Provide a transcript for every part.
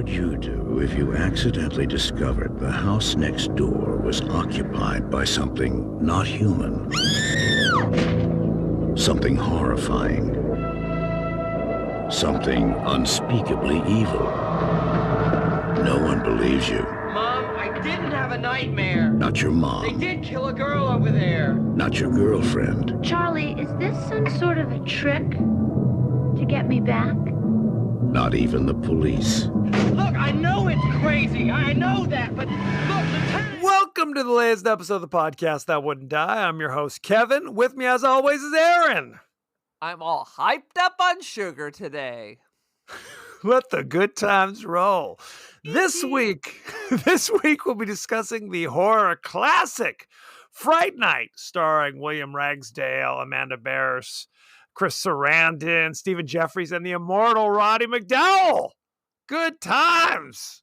would you do if you accidentally discovered the house next door was occupied by something not human? Something horrifying. Something unspeakably evil. No one believes you. Mom, I didn't have a nightmare. Not your mom. They did kill a girl over there. Not your girlfriend. Charlie, is this some sort of a trick to get me back? Not even the police. Look, I know it's crazy. I know that, but look, Lieutenant... Welcome to the latest episode of the podcast That Wouldn't Die. I'm your host, Kevin. With me, as always, is Aaron. I'm all hyped up on sugar today. Let the good times roll. This week we'll be discussing the horror classic Fright Night, starring William Ragsdale, Amanda Bears, Chris Sarandon, Stephen Jeffries, and the immortal Roddy McDowall. Good times.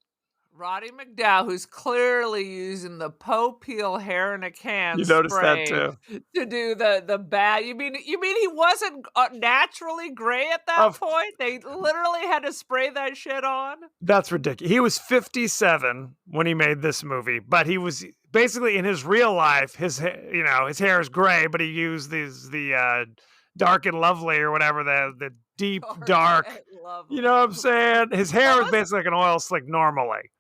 Roddy McDowall, who's clearly using the Poe Peel hair in a can You noticed spray that too. to do the bad. You mean he wasn't naturally gray at that point? They literally had to spray that shit on? That's ridiculous. He was 57 when he made this movie, but he was basically in his real life, his hair is gray, but he used the Dark and Lovely or whatever, the deep dark. You know what I'm saying? His hair is basically like an oil slick normally.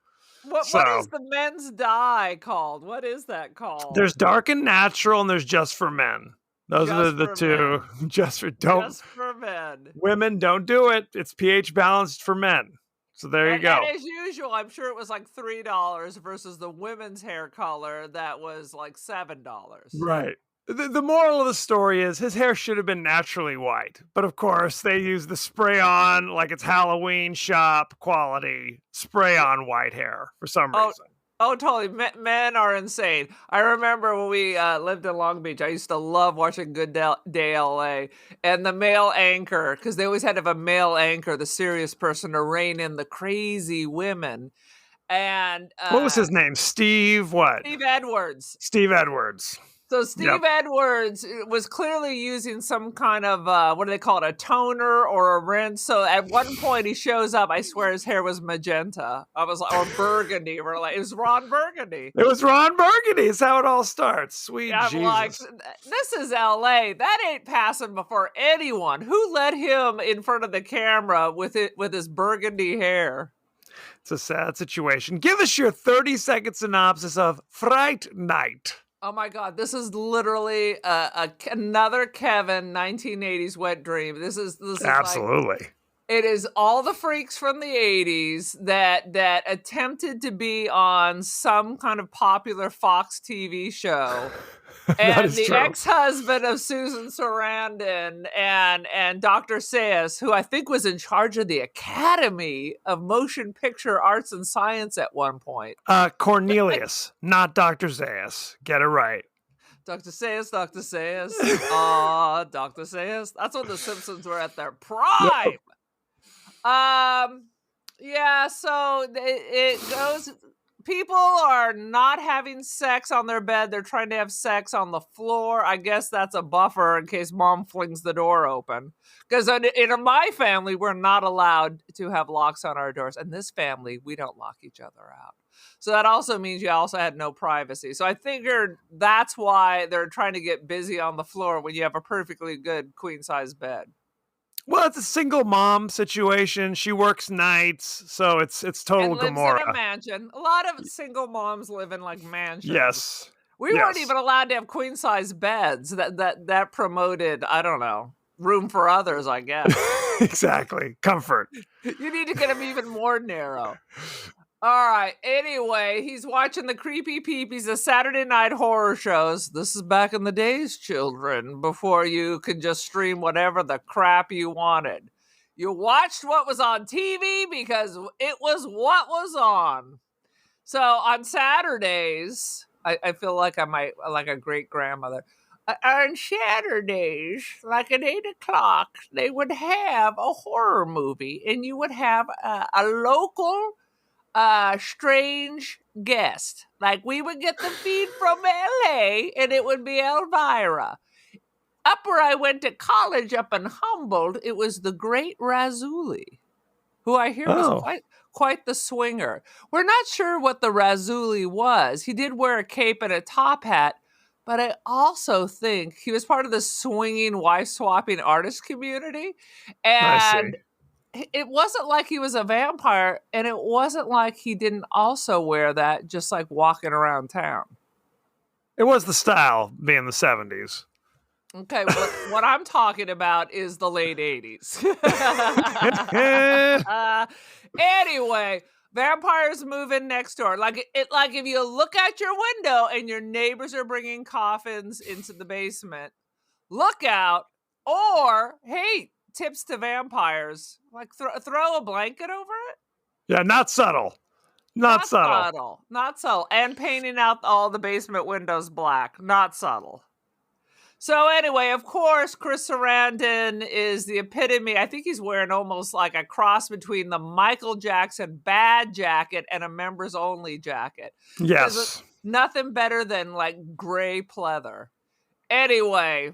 What is the men's dye called? What is that called? There's dark and natural, and there's just for men. Those are the two. Just for men. Women, don't do it. It's pH balanced for men. So there you go. And as usual, I'm sure it was like $3 versus the women's hair color that was like $7. Right. The moral of the story is his hair should have been naturally white. But of course, they use the spray on like it's Halloween shop quality spray on white hair for some reason. Oh, totally. Men are insane. I remember when we lived in Long Beach, I used to love watching Good Day LA. And the male anchor, because they always had to have a male anchor, the serious person, to rein in the crazy women. And what was his name? Steve what? Steve Edwards. Steve Edwards. So Steve Edwards was clearly using some kind of, what do they call it, a toner or a rinse. So at one point he shows up, I swear his hair was magenta. I was like, or burgundy. It was Ron Burgundy. It was Ron Burgundy. It's how it all starts. Sweet Jesus. I'm like, this is LA. That ain't passing before anyone. Who let him in front of the camera with his burgundy hair? It's a sad situation. Give us your 30-second synopsis of Fright Night. Oh my God, this is literally another Kevin 1980s wet dream. This is absolutely. Like, it is all the freaks from the 80s that attempted to be on some kind of popular Fox TV show. And the ex-husband of Susan Sarandon and Dr. Seuss, who I think was in charge of the Academy of Motion Picture Arts and Science at one point. Cornelius, not Dr. Seuss. Get it right. Dr. Seuss, Dr. Seuss. Aw, Dr. Seuss. That's when the Simpsons were at their prime. Yeah, so it goes... People are not having sex on their bed. They're trying to have sex on the floor. I guess that's a buffer in case mom flings the door open. Because in my family, we're not allowed to have locks on our doors. In this family, we don't lock each other out. So that also means you also had no privacy. So I figured that's why they're trying to get busy on the floor when you have a perfectly good queen-size bed. Well, it's a single mom situation. She works nights, so it's total and Gomorrah. Lives in a mansion. A lot of single moms live in like mansions. Yes. We weren't even allowed to have queen size beds. That promoted, I don't know, room for others, I guess. Exactly. Comfort. You need to get them even more narrow. All right. Anyway, he's watching the Creepy Peepies, the Saturday night horror shows. This is back in the days, children, before you could just stream whatever the crap you wanted. You watched what was on TV because it was what was on. So on Saturdays, I feel like like a great grandmother. On Saturdays, like at 8 o'clock, they would have a horror movie, and you would have a local strange guest. Like we would get the feed from LA, and it would be Elvira. Up where I went to college up in Humboldt, it was the great Razuli, who I hear was quite the swinger. We're not sure what the Razuli was. He did wear a cape and a top hat, but I also think he was part of the swinging wife-swapping artist community. I see. And it wasn't like he was a vampire, and it wasn't like he didn't also wear that just like walking around town. It was the style being the 70s. Okay, what I'm talking about is the late 80s. Anyway, vampires move in next door. Like if you look out your window and your neighbors are bringing coffins into the basement, look out. Or, hey, tips to vampires, like throw a blanket over it. Yeah, not subtle. Not subtle. Not subtle. And painting out all the basement windows black. Not subtle. So anyway, of course, Chris Sarandon is the epitome. I think he's wearing almost like a cross between the Michael Jackson bad jacket and a members only jacket. Yes. Nothing better than like gray pleather. Anyway,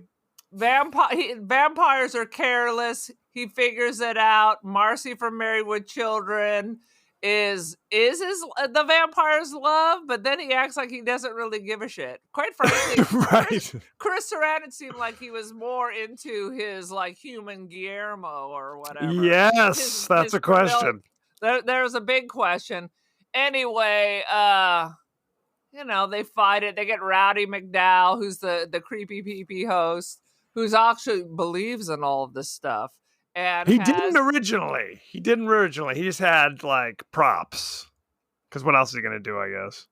vampires are careless. He figures it out. Marcy from Married with Children is the vampire's love, but then he acts like he doesn't really give a shit. Quite frankly, right. Chris Sarandon seemed like he was more into his like human Guillermo or whatever. Yes, that's a question. There's a big question. Anyway, they fight it. They get Rowdy McDowell, who's the creepy peepee host, who's actually believes in all of this stuff. And he didn't originally. He just had like props. Because what else is he going to do, I guess?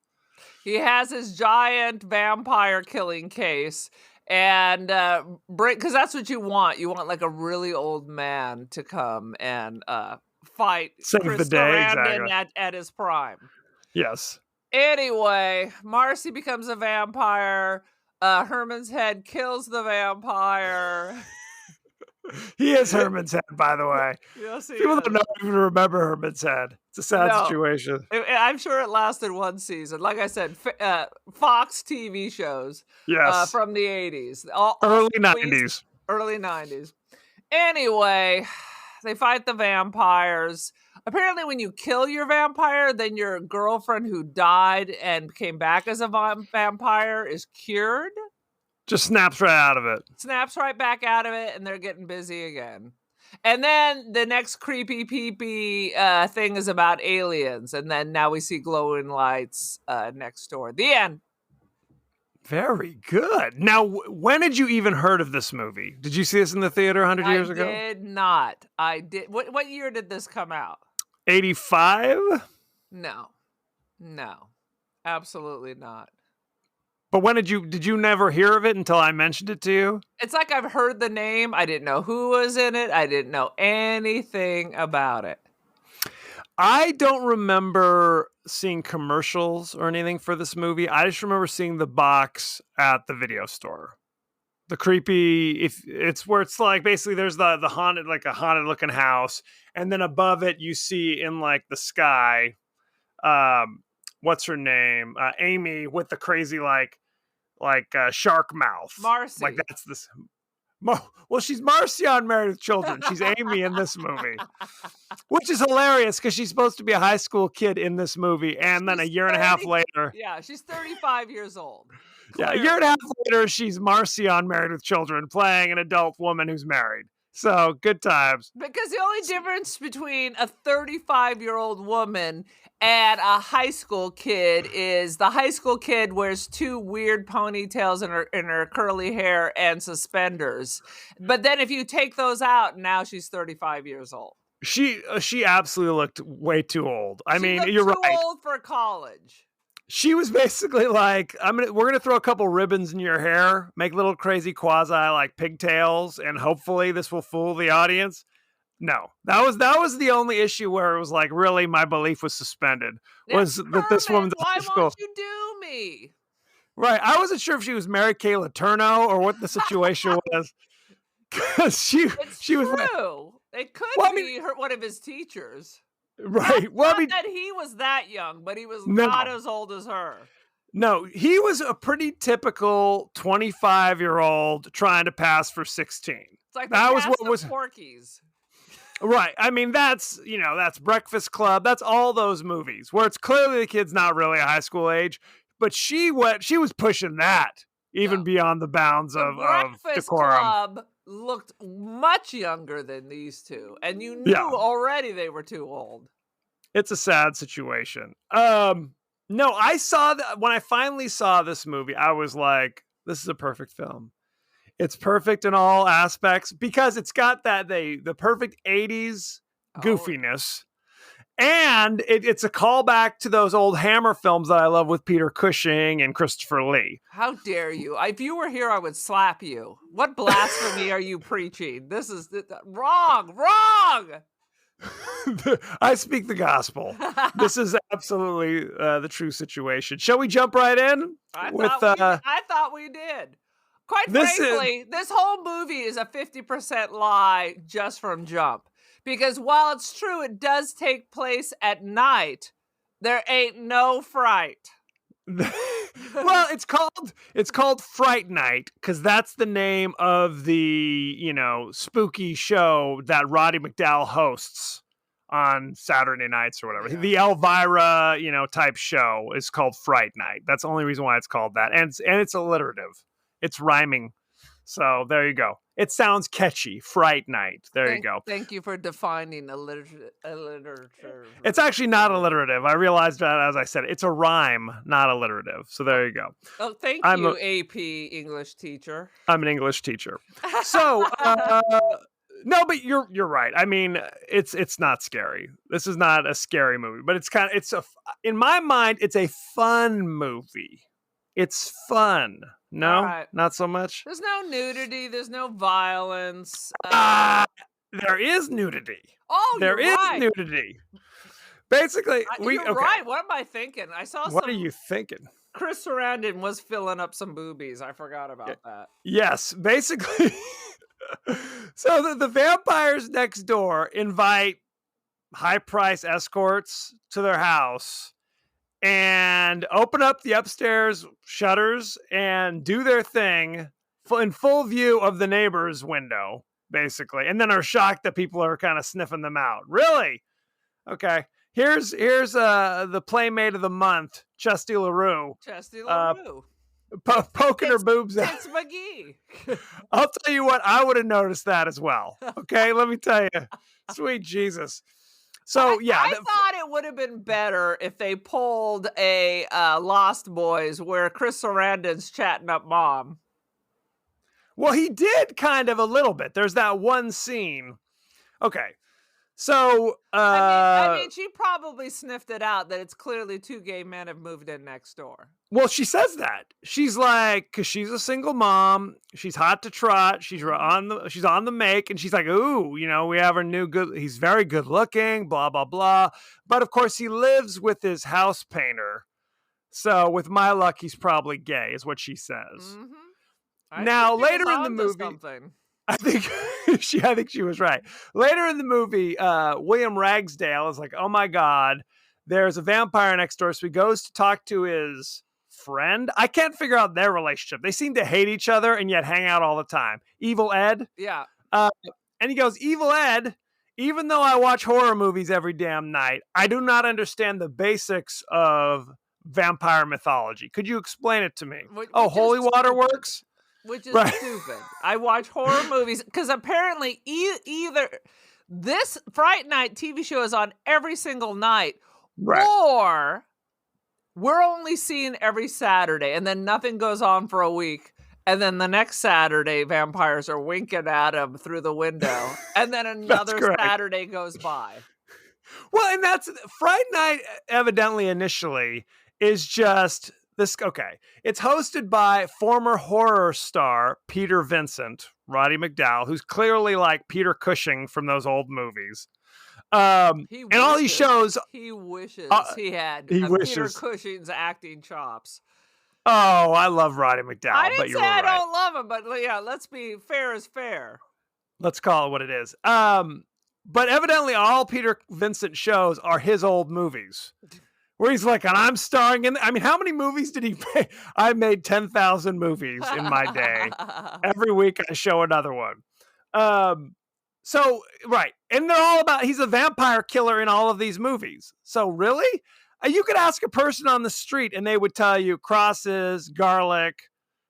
He has his giant vampire killing case. And because that's what you want. You want like a really old man to come and fight Save Chris the day, Sarandon exactly. at his prime. Yes. Anyway, Marcy becomes a vampire. Herman's Head kills the vampire. He is Herman's Head, by the way. Yes, people don't even remember Herman's Head. It's a sad situation. I'm sure it lasted one season. Like I said, Fox TV shows. Yes. From the 80s. Early 90s. Early 90s. Anyway, they fight the vampires. Apparently, when you kill your vampire, then your girlfriend who died and came back as a vampire is cured. Just snaps right out of it. Snaps right back out of it, and they're getting busy again. And then the next creepy peepee thing is about aliens. And then now we see glowing lights next door. The end. Very good. Now, when did you even heard of this movie? Did you see this in the theater 100 years ago? I did not. I did. What year did this come out? 85? No. Absolutely not. But when did you never hear of it until I mentioned it to you? It's like I've heard the name. I didn't know who was in it. I didn't know anything about it. I don't remember seeing commercials or anything for this movie. I just remember seeing the box at the video store. The creepy, it's where it's like basically there's the haunted, like a haunted looking house, and then above it you see in like the sky, what's her name? Amy with the crazy like shark mouth. Marcy. Like that's this. Well, she's Marcy on Married with Children. She's Amy in this movie, which is hilarious because she's supposed to be a high school kid in this movie, and then a year and a half later, yeah, she's 35 years old. Clearly. Yeah, a year and a half later, she's Marcy on Married with Children, playing an adult woman who's married. So good times. Because the only difference between a 35-year-old woman and a high school kid is the high school kid wears two weird ponytails in her curly hair and suspenders. But then if you take those out, now she's 35 years old. She absolutely looked way too old. I mean, you're right. Too old for college. She was basically like, we're gonna throw a couple ribbons in your hair, make little crazy quasi like pigtails, and hopefully this will fool the audience. No, that was the only issue where it was like, really, my belief was suspended. Was that this woman's why high school? Won't you do me? Right, I wasn't sure if she was Mary Kay Letourneau or what the situation was, because she was. True. It could be one of his teachers. Right. Not that he was that young, but he was not as old as her. No, he was a pretty typical 25-year-old trying to pass for 16. It's like that was what was Porky's. Right. I mean, that's Breakfast Club. That's all those movies where it's clearly the kid's not really a high school age, but she was pushing that even No. beyond the bounds The of Breakfast decorum. Club looked much younger than these two, and you knew Yeah. already they were too old. It's a sad situation. No, I saw that when I finally saw this movie, I was like, this is a perfect film. It's perfect in all aspects because it's got the perfect 80s goofiness. And it's a callback to those old Hammer films that I love with Peter Cushing and Christopher Lee. How dare you? If you were here, I would slap you. What blasphemy are you preaching? This is wrong. I speak the gospel. This is absolutely the true situation. Shall we jump right in? I thought we did. Quite frankly, this whole movie is a 50% lie just from jump. Because while it's true it does take place at night, there ain't no fright. Well, it's called Fright Night because that's the name of the, spooky show that Roddy McDowall hosts on Saturday nights or whatever. Yeah. The Elvira, type show is called Fright Night. That's the only reason why it's called that. And it's alliterative. It's rhyming. So there you go. It sounds catchy. Fright Night. You go. Thank you for defining alliterature. It's actually not alliterative. I realized that as I said it. It's a rhyme, not alliterative. So there you go. Oh, thank you, AP English teacher. I'm an English teacher. So no, but you're right. I mean, it's not scary. This is not a scary movie, but in my mind, it's a fun movie. It's fun. No, right. Not so much. There's no nudity. There's no violence. There is nudity. Oh, there is right. nudity. Basically, you're right. What am I thinking? What are you thinking? Chris Sarandon was filling up some boobies. I forgot about that. Yes, basically. So the vampires next door invite high-price escorts to their house and open up the upstairs shutters and do their thing in full view of the neighbor's window, basically, and then are shocked that people are kind of sniffing them out. Really? Okay. Here's the Playmate of the Month, Chesty LaRue. Poking her boobs out. It's McGee. I'll tell you what, I would have noticed that as well. Okay, let me tell you. Sweet Jesus. So, I thought it would have been better if they pulled a Lost Boys where Chris Sarandon's chatting up Mom. Well, he did kind of a little bit. There's that one scene. Okay. So, I mean, she probably sniffed it out that it's clearly two gay men have moved in next door. Well, she says that. She's like, because she's a single mom, she's hot to trot, she's on the make, and she's like, ooh, we have our new he's very good looking, blah, blah, blah. But of course, he lives with his house painter. So with my luck, he's probably gay, is what she says. Mm-hmm. Now, later in the movie, I think she was right. Later in the movie, William Ragsdale is like, oh my God, there's a vampire next door. So he goes to talk to his friend. I can't figure out their relationship. They seem to hate each other and yet hang out all the time. Evil Ed. Yeah. And he goes, Evil Ed, even though I watch horror movies every damn night, I do not understand the basics of vampire mythology. Could you explain it to me? Holy water works? Which is stupid. I watch horror movies because apparently either this Fright Night TV show is on every single night, or we're only seeing every Saturday, and then nothing goes on for a week, and then the next Saturday, vampires are winking at him through the window, and then another Saturday goes by. Well, and that's Fright Night. Evidently, initially is just. It's hosted by former horror star Peter Vincent, Roddy McDowall, who's clearly like Peter Cushing from those old movies. All these shows, he wishes he had Peter Cushing's acting chops. Oh, I love Roddy McDowall. I didn't say I don't love him, but yeah, let's be fair as fair. Let's call it what it is. But evidently, all Peter Vincent shows are his old movies. Where he's like, and I'm starring in. I mean, how many movies did he make? I made 10,000 movies in my day. Every week I show another one. So, right. And they're all about, he's a vampire killer in all of these movies. So, really? You could ask a person on the street and they would tell you crosses, garlic,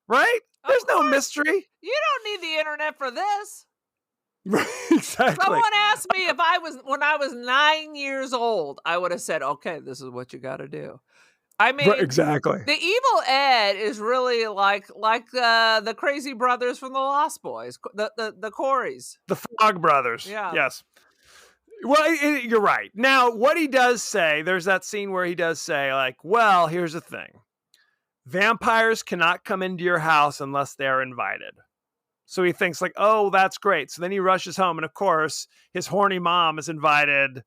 right? There's no mystery. You don't need the internet for this. Right, exactly. Someone asked me when I was 9 years old, I would have said, okay, this is what you got to do. I mean, exactly. The Evil Ed is really like the crazy brothers from the Lost Boys, the Coreys. The Frog Brothers. Yeah. Yes. Well, you're right. Now, what he does say, there's that scene where he does say, like, well, here's the thing. Vampires cannot come into your house unless they're invited. So he thinks like, oh, that's great. So then he rushes home. And of course, his horny mom is invited.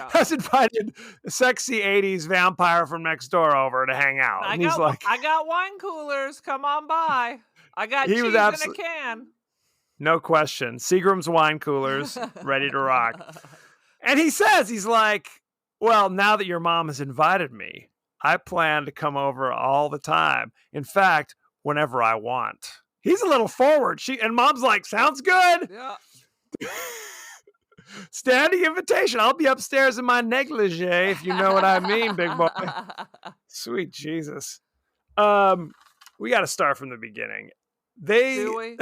Has invited a sexy 80s vampire from next door over to hang out. I got wine coolers. Come on by. I got cheese in a can. No question. Seagram's wine coolers, ready to rock. And he says, he's like, well, now that your mom has invited me, I plan to come over all the time. In fact, whenever I want. He's a little forward. And mom's like, sounds good. Yeah. Standing invitation. I'll be upstairs in my negligee, if you know what I mean, big boy. Sweet Jesus. We got to start from the beginning. Do we?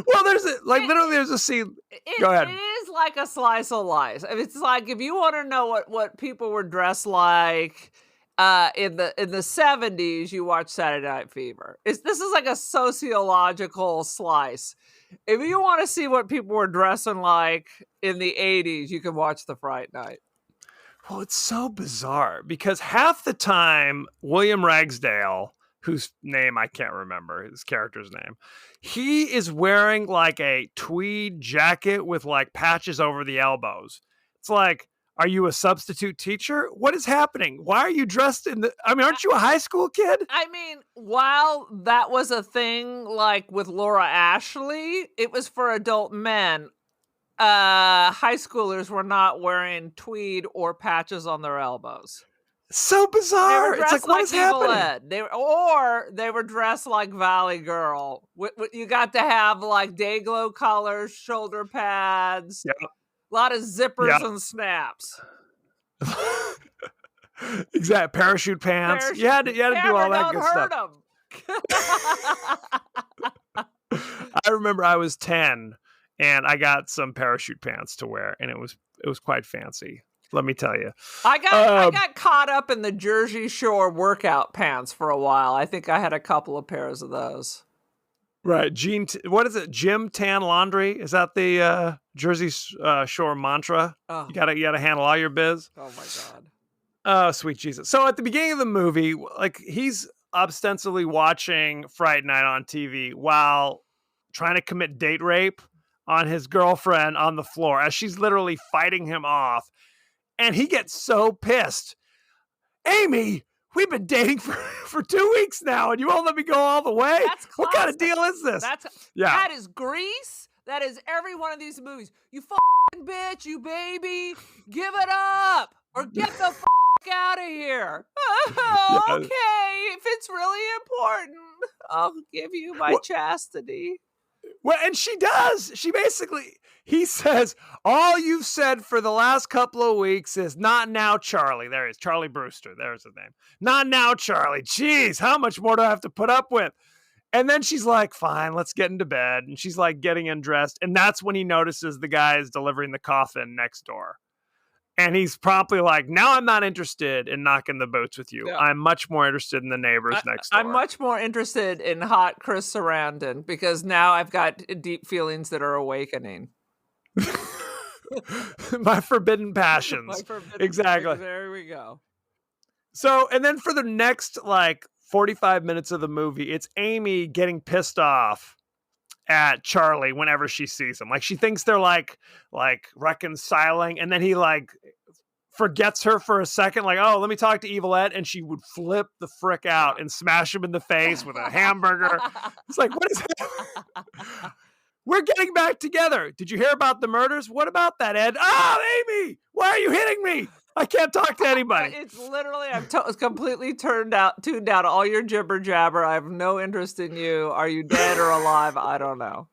Well, there's a scene. Go ahead. It is like a slice of life. It's like if you want to know what people were dressed like in the 70s, you watch Saturday Night Fever. This is like a sociological slice. If you want to see what people were dressing like in the 80s, you can watch the Fright Night. Well, it's so bizarre because half the time, William Ragsdale, whose name I can't remember, his character's name, he is wearing like a tweed jacket with like patches over the elbows. It's like, are you a substitute teacher? What is happening? Why are you dressed aren't you a high school kid? I mean, while that was a thing like with Laura Ashley, it was for adult men. High schoolers were not wearing tweed or patches on their elbows. So bizarre. It's like, what is happening? They were dressed like Valley Girl. You got to have like day glow colors, shoulder pads. Yep. A lot of zippers and snaps. Exactly. Parachute pants. You had to do all that good stuff. I remember I was 10 and I got some parachute pants to wear, and it was quite fancy. Let me tell you. I got caught up in the Jersey Shore workout pants for a while. I think I had a couple of pairs of those. Right. What is it? Gym Tan Laundry? Is that the Jersey Shore mantra? Oh. You gotta handle all your biz. Oh my God. Oh, sweet Jesus. So at the beginning of the movie, like he's ostensibly watching Fright Night on TV while trying to commit date rape on his girlfriend on the floor as she's literally fighting him off. And he gets so pissed. Amy, we've been dating for 2 weeks now, and you won't let me go all the way? That's classic. What kind of deal is this? That is Grease. That is every one of these movies. You fucking bitch, you baby. Give it up. Or get the fuck out of here. Okay, if it's really important, I'll give you my chastity. Well, and she does. He says, all you've said for the last couple of weeks is not now, Charlie. There he is, Charlie Brewster. There's his name. Not now, Charlie. Jeez, how much more do I have to put up with? And then she's like, fine, let's get into bed. And she's like getting undressed. And that's when he notices the guy is delivering the coffin next door. And he's promptly like, now I'm not interested in knocking the boots with you. Yeah. I'm much more interested in the neighbors next door. I'm much more interested in hot Chris Sarandon because now I've got deep feelings that are awakening. My forbidden passions. Exactly. There we go. So, and then for the next like 45 minutes of the movie, it's Amy getting pissed off at Charlie whenever she sees him. Like she thinks they're like reconciling, and then he like forgets her for a second, like, oh, let me talk to Evil Ed, and she would flip the frick out and smash him in the face with a hamburger. It's like, what is that? We're getting back together. Did you hear about the murders? What about that, Ed? Oh, Amy, why are you hitting me? I can't talk to anybody. It's literally, I'm completely tuned out all your jibber jabber. I have no interest in you. Are you dead or alive? I don't know.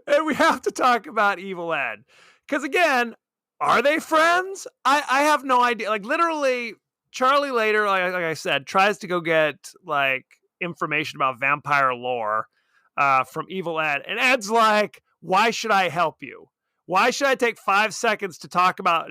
And we have to talk about Evil Ed. Because again, are they friends? I have no idea. Like literally, Charlie later, like I said, tries to go get like information about vampire lore from Evil Ed. And Ed's like, why should I help you? Why should I take 5 seconds to talk about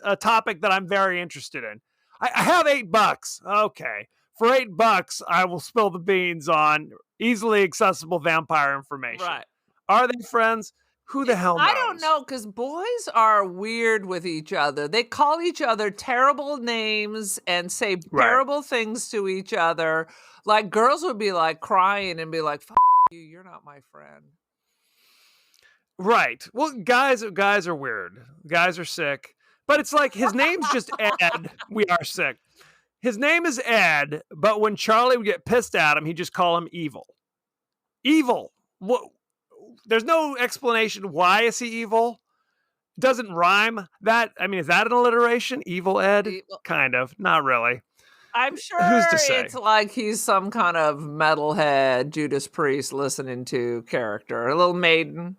a topic that I'm very interested in? I have $8. Okay. For $8, I will spill the beans on easily accessible vampire information. Right. Are they friends? Who the hell knows? I don't know, because boys are weird with each other. They call each other terrible names and say terrible things to each other. Like girls would be like crying and be like, "F you, you're not my friend." Right. Well, guys are weird. Guys are sick. But it's like his name's just Ed. We are sick. His name is Ed, but when Charlie would get pissed at him, he'd just call him Evil. Evil. What? There's no explanation. Why is he evil? Doesn't rhyme. Is that an alliteration? Evil Ed? Evil. Kind of. Not really. I'm sure Who's to say? it's like he's some kind of metalhead Judas Priest listening to character. A little maiden.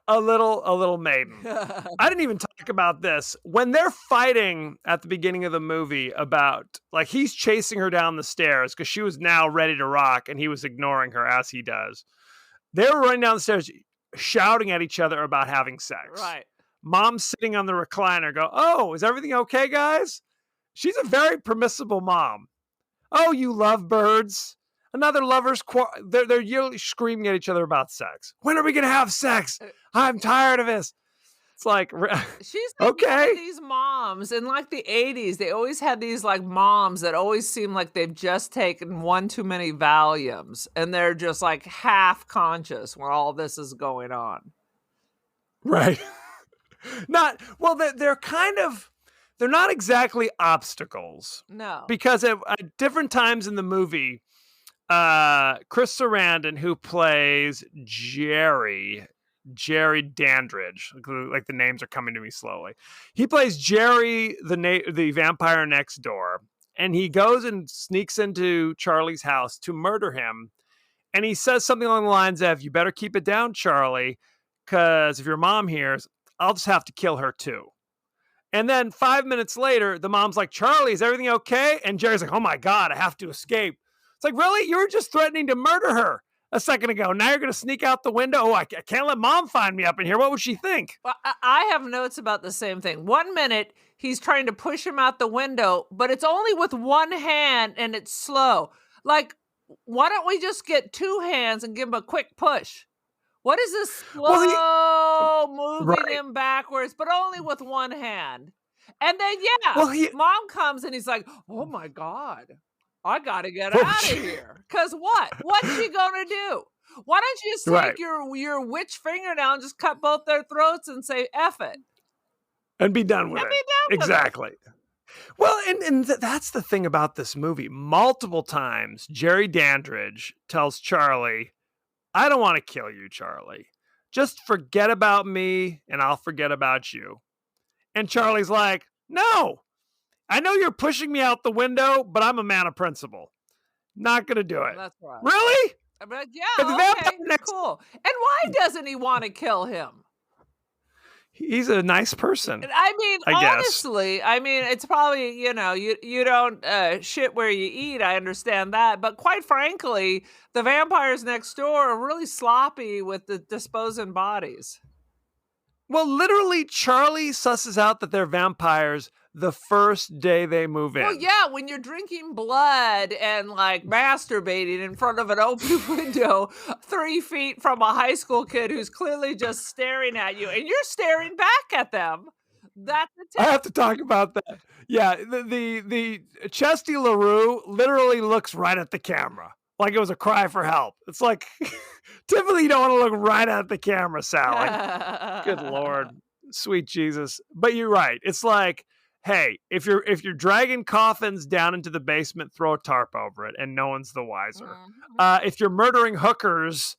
a little maiden. I didn't even talk about this. When they're fighting at the beginning of the movie about, like, he's chasing her down the stairs because she was now ready to rock and he was ignoring her as he does. They were running down the stairs shouting at each other about having sex. Right. Mom's sitting on the recliner go, "Oh, is everything okay, guys?" She's a very permissible mom. "Oh, you lovebirds." Another lovers, they're yearly screaming at each other about sex. When are we going to have sex? I'm tired of this. It's like, she's like okay. These moms in like the 80s, they always had these like moms that always seem like they've just taken one too many Valiums and they're just like half conscious when all this is going on. Right. They're not exactly obstacles. No. Because at different times in the movie, Chris Sarandon, who plays Jerry Dandridge, like the names are coming to me slowly. He plays Jerry, the vampire next door, and he goes and sneaks into Charlie's house to murder him. And he says something along the lines of, "You better keep it down, Charlie, because if your mom hears, I'll just have to kill her too." And then 5 minutes later, the mom's like, "Charlie, is everything okay?" And Jerry's like, "Oh my God, I have to escape." It's like, really? You were just threatening to murder her a second ago. Now you're going to sneak out the window? Oh, I can't let mom find me up in here. What would she think? Well, I have notes about the same thing. 1 minute, he's trying to push him out the window, but it's only with one hand and it's slow. Like, why don't we just get two hands and give him a quick push? What is this slow moving him backwards, but only with one hand? And then, mom comes and he's like, "Oh my God. I gotta get out of here." Because what? What's she gonna do? Why don't you just take your witch fingernail and just cut both their throats and say F it? And be done with it. Exactly. Well, and that's the thing about this movie. Multiple times, Jerry Dandridge tells Charlie, "I don't want to kill you, Charlie. Just forget about me and I'll forget about you." And Charlie's like, "No. I know you're pushing me out the window, but I'm a man of principle. Not going to do it." That's right. Really? I'm like, okay, cool. And why doesn't he want to kill him? He's a nice person. I mean, honestly, it's probably, you don't shit where you eat. I understand that. But quite frankly, the vampires next door are really sloppy with the disposing bodies. Well, literally, Charlie susses out that they're vampires the first day they move in. Well, yeah, when you're drinking blood and like masturbating in front of an open window 3 feet from a high school kid who's clearly just staring at you and you're staring back at them. That's the tip. I have to talk about that. Yeah, the Chesty LaRue literally looks right at the camera. Like it was a cry for help. It's like, typically you don't want to look right at the camera, Sally. Good Lord. Sweet Jesus. But you're right. It's like, hey, if you're dragging coffins down into the basement, throw a tarp over it and no one's the wiser. If you're murdering hookers,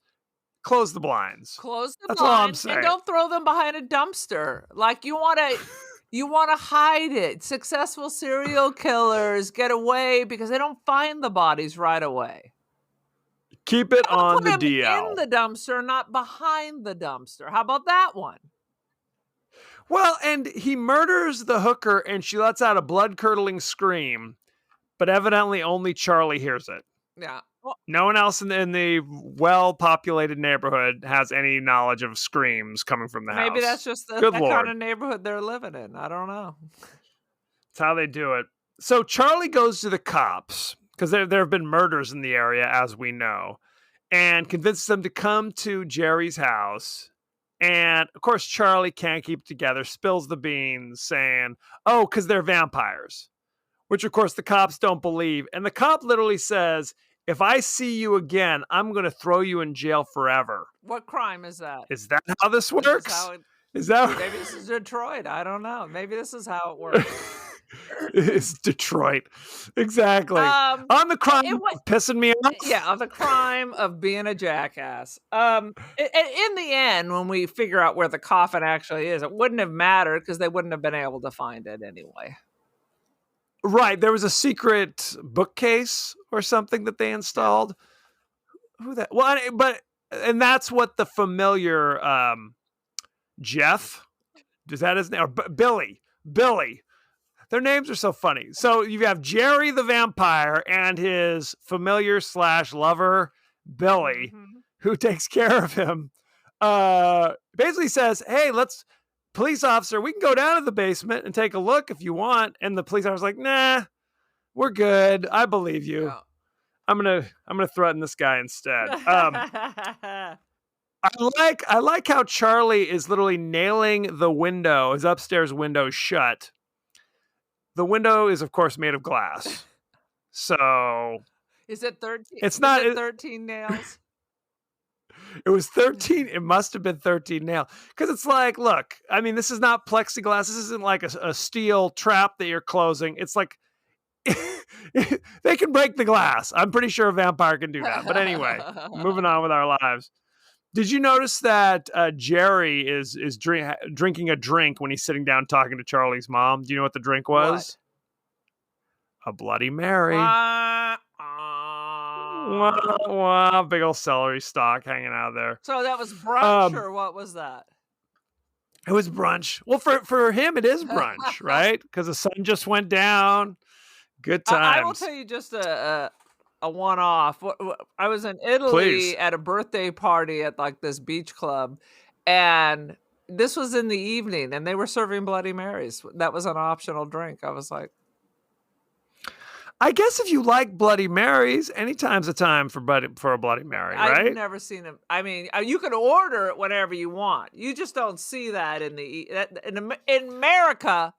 close the blinds. Close the That's blinds. all I'm saying. And don't throw them behind a dumpster. Like you want to hide it. Successful serial killers get away because they don't find the bodies right away. Keep it on Put the him DL. in the dumpster, not behind the dumpster. How about that one? Well, and he murders the hooker and she lets out a blood-curdling scream, but evidently only Charlie hears it. Yeah. Well, No one else in the well-populated neighborhood has any knowledge of screams coming from the house. maybe that's just Good that Lord. kind of neighborhood they're living in. I don't know. That's how they do it. So Charlie goes to the cops, because there have been murders in the area, as we know, and convinces them to come to Jerry's house. And, of course, Charlie can't keep it together, spills the beans, saying, oh, because they're vampires, which, of course, the cops don't believe. And the cop literally says, if I see you again, I'm going to throw you in jail forever. What crime is that? Is that how this This is works? how it- Is that Maybe this is Detroit. I don't know. Maybe this is how it works. It's Detroit. Exactly. On the crime of pissing me off. Yeah, on the crime of being a jackass. In the end, when we figure out where the coffin actually is, it wouldn't have mattered because they wouldn't have been able to find it anyway. Right. There was a secret bookcase or something that they installed. Who that? Well, and that's what the familiar Jeff, is that his name? Or Billy. Their names are so funny. So you have Jerry the vampire and his familiar / lover, Billy, who takes care of him. Basically says, hey, police officer, we can go down to the basement and take a look if you want. And the police officer's like, nah, we're good. I believe you. Yeah. I'm gonna threaten this guy instead. I like how Charlie is literally nailing the window, his upstairs window shut. The window is, of course, made of glass. So is it 13? It's not 13 nails. It was 13. It must have been 13 nails. Because it's like, look, I mean, this is not plexiglass. This isn't like a steel trap that you're closing. It's like they can break the glass. I'm pretty sure a vampire can do that. But anyway, moving on with our lives. Did you notice that Jerry is drinking a drink when he's sitting down talking to Charlie's mom? Do you know what the drink was? What? A Bloody Mary. Big old celery stalk hanging out there. So that was brunch, or what was that? It was brunch. Well, for him, it is brunch, right? Because the sun just went down. Good times. I will tell you just a one-off. I was in Italy at a birthday party at like this beach club, and this was in the evening, and they were serving Bloody Marys. That was an optional drink. I was like, I guess if you like Bloody Marys, anytime's a time for a Bloody Mary, right? I've never seen them. I mean, you can order it whenever you want. You just don't see that in America.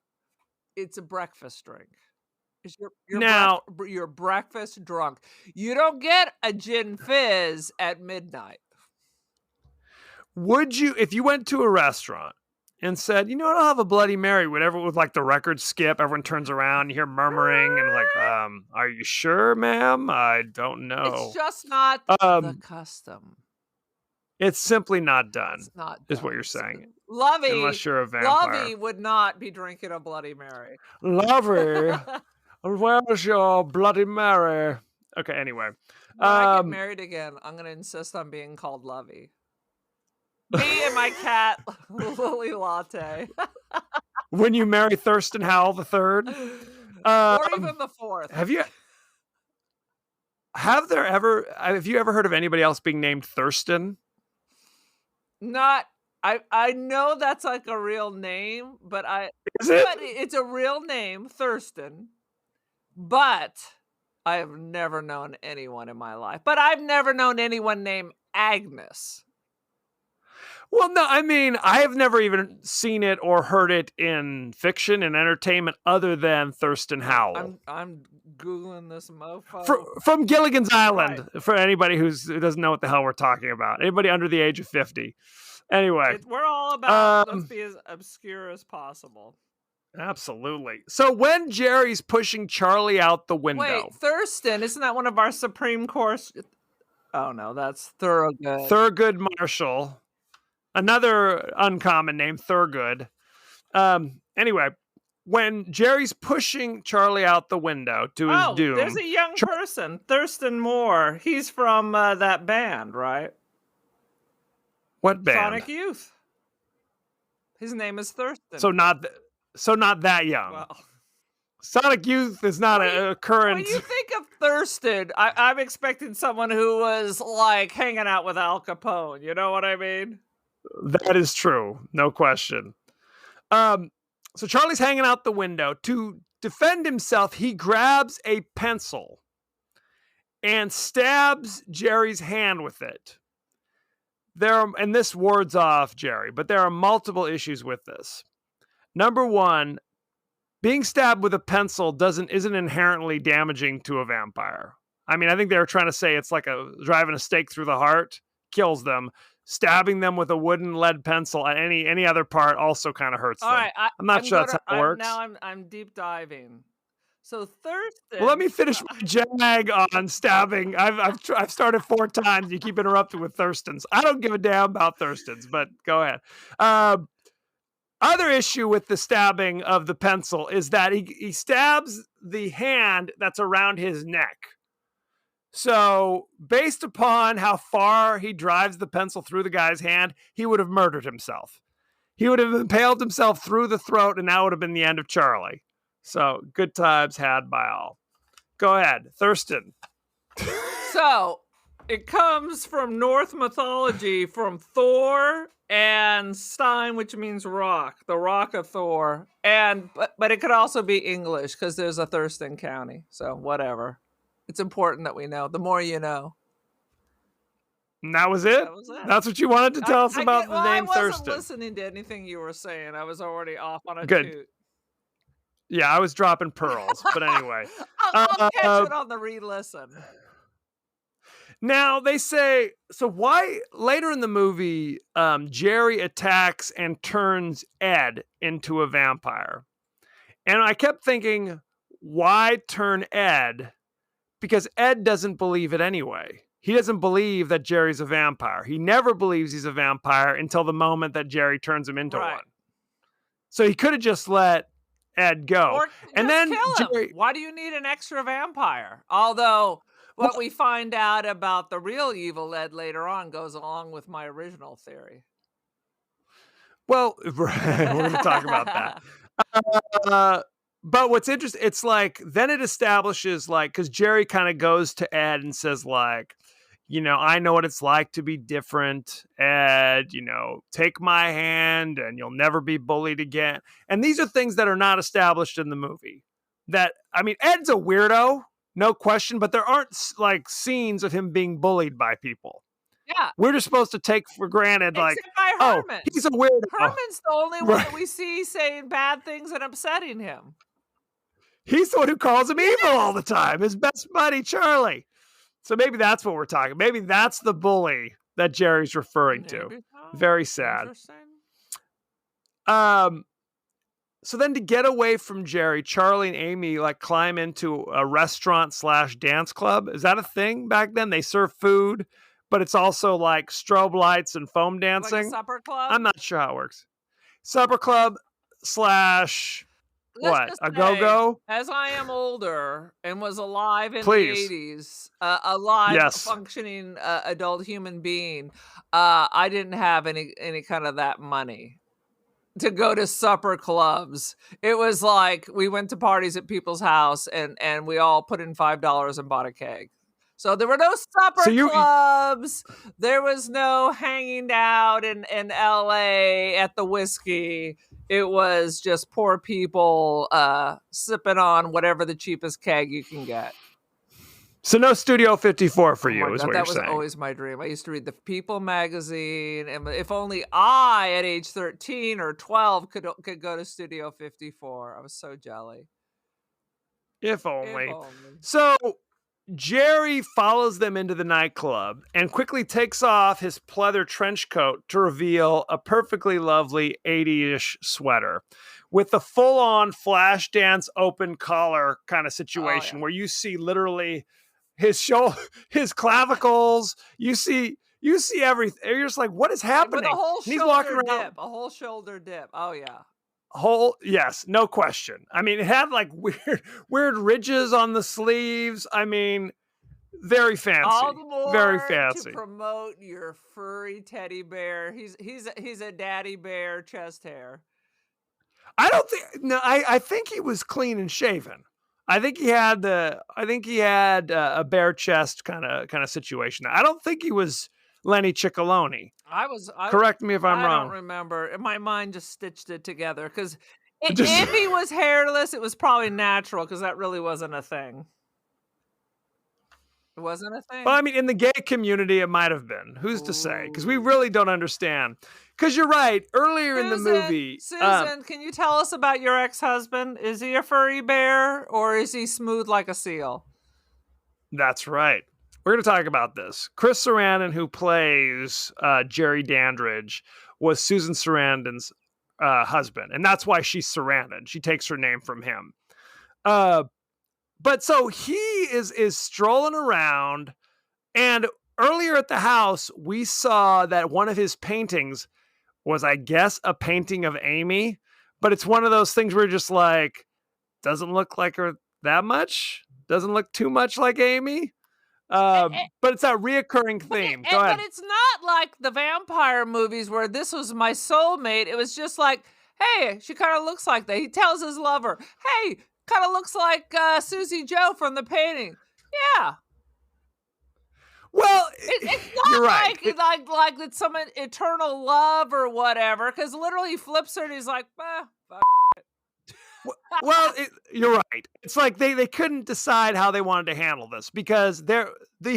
It's a breakfast drink. You're breakfast drunk. You don't get a gin fizz at midnight. Would you, if you went to a restaurant and said, you know what, I'll have a Bloody Mary, whatever, with like the record skip, everyone turns around, you hear murmuring, and like, are you sure, ma'am? I don't know. It's just not the custom. It's simply not done. It's not is done. What you're saying. Lovey, unless you're a vampire. Lovey would not be drinking a Bloody Mary. Lovey. Where's your Bloody Mary? Okay, anyway. When I get married again, I'm going to insist on being called Lovey. Me and my cat, Lily Latte. When you marry Thurston Howell the third. Or even the fourth. Have you ever heard of anybody else being named Thurston? Not... I know that's like a real name, but Is it? But it's a real name, Thurston. But I have never known anyone in my life. But I've never known anyone named Agnes. Well, no, I mean, I have never even seen it or heard it in fiction and entertainment other than Thurston Howell. I'm Googling this mofo. From Gilligan's Island, right. For anybody who doesn't know what the hell we're talking about. Anybody under the age of 50. Anyway. We're all about let's be as obscure as possible. Absolutely. So when Jerry's pushing Charlie out the window. Wait, Thurston, isn't that one of our Supreme Course? Oh, no, that's Thurgood. Thurgood Marshall. Another uncommon name, Thurgood. Anyway, when Jerry's pushing Charlie out the window to his doom. There's a young person, Thurston Moore. He's from that band, right? What band? Sonic Youth. His name is Thurston. So not that young. Well, Sonic Youth is not a current. when you think of Thurston, I'm expecting someone who was like hanging out with Al Capone. You know what I mean? That is true, no question. So Charlie's hanging out the window. To defend himself, he grabs a pencil and stabs Jerry's hand with it. And this wards off Jerry, but there are multiple issues with this. Number one, being stabbed with a pencil isn't inherently damaging to a vampire. I mean, I think they were trying to say it's like driving a stake through the heart, kills them. Stabbing them with a wooden lead pencil at any other part also kind of hurts them. All right, I'm not sure that's how it works. Now I'm deep diving. So Thurston. Well, let me finish my jag on stabbing. I've started 4 times. You keep interrupting with Thurston's. I don't give a damn about Thurston's, but go ahead. Other issue with the stabbing of the pencil is that he stabs the hand that's around his neck. So, based upon how far he drives the pencil through the guy's hand, he would have murdered himself. He would have impaled himself through the throat, and that would have been the end of Charlie. So, good times had by all. Go ahead, Thurston. So, it comes from Norse mythology, from Thor and Stein, which means rock, the rock of Thor. But it could also be English, because there's a Thurston County. So, whatever. It's important that we know. The more you know. And that was it? That's what you wanted to tell us about the name Thurston. I wasn't listening to anything you were saying. I was already off on a Good. toot. Yeah, I was dropping pearls. But anyway. I'll catch it on the re-listen. Now, they say, so why, later in the movie, Jerry attacks and turns Ed into a vampire. And I kept thinking, why turn Ed? Because Ed doesn't believe it anyway. He doesn't believe that Jerry's a vampire. He never believes he's a vampire until the moment that Jerry turns him into one. So he could have just let Ed go. Or and then kill him. Jerry, why do you need an extra vampire? Although what we find out about the real evil Ed later on goes along with my original theory. Well, we're going to talk about that. But what's interesting, it's like, then it establishes, like, because Jerry kind of goes to Ed and says, like, you know, I know what it's like to be different, Ed, you know, take my hand and you'll never be bullied again. And these are things that are not established in the movie. That, I mean, Ed's a weirdo, no question, but there aren't, like, scenes of him being bullied by people. Yeah. We're just supposed to take for granted, Except like, by Herman. He's a weirdo. Herman's the only one that we see saying bad things and upsetting him. He's the one who calls him evil all the time. His best buddy, Charlie. So maybe that's what we're talking. Maybe that's the bully that Jerry's referring to. Very sad. So then to get away from Jerry, Charlie and Amy like climb into a restaurant / dance club. Is that a thing back then? They serve food, but it's also like strobe lights and foam dancing. Like a supper club? I'm not sure how it works. Supper club / what? A go-go? As I am older and was alive in Please. the 80s, a live functioning adult human being, I didn't have any kind of that money to go to supper clubs. It was like we went to parties at people's house and we all put in $5 and bought a keg. So there were no supper clubs. There was no hanging out in LA at the whiskey. It was just poor people sipping on whatever the cheapest keg you can get. So no Studio 54 for you, is what you're saying. That was always my dream. I used to read the People magazine, and if only I, at age 13 or 12, could go to Studio 54. I was so jelly. If only. So Jerry follows them into the nightclub and quickly takes off his pleather trench coat to reveal a perfectly lovely 80-ish sweater with the full-on flash dance open collar kind of situation where you see literally his his clavicles. You see everything. You're just like, what is happening? With a whole he's walking around. a whole shoulder dip. Oh yeah. Yes, no question. I mean, it had like weird ridges on the sleeves. I mean, very All fancy. the Very more to fancy. promote your furry teddy bear. He's a daddy bear chest hair. I don't think I think he was clean and shaven. I think he had a bare chest kind of situation. I don't think he was Lenny Ciccolone. Correct me if I'm I don't wrong. remember. My mind just stitched it together because Just- if he was hairless, it was probably natural because that really wasn't a thing. It wasn't a thing. Well, I mean, in the gay community, it might have been. Who's to say? Because we really don't understand. Because you're right. Earlier in the movie, Susan, can you tell us about your ex-husband? Is he a furry bear or is he smooth like a seal? That's right. We're going to talk about this. Chris Sarandon, who plays Jerry Dandridge, was Susan Sarandon's husband, and that's why she's Sarandon. She takes her name from him. But so he is strolling around, and earlier at the house, we saw that one of his paintings was, I guess, a painting of Amy, but it's one of those things where you're just like, doesn't look like her that much, doesn't look too much like Amy. But it's a reoccurring theme. Go ahead. But it's not like the vampire movies where this was my soulmate. It was just like, hey, she kind of looks like that. He tells his lover, hey, kind of looks like Susie Joe from the painting. Yeah. Well, it's not you're right. like it's some eternal love or whatever. Because literally he flips her and he's like, fuck. Well, you're right. It's like they couldn't decide how they wanted to handle this because the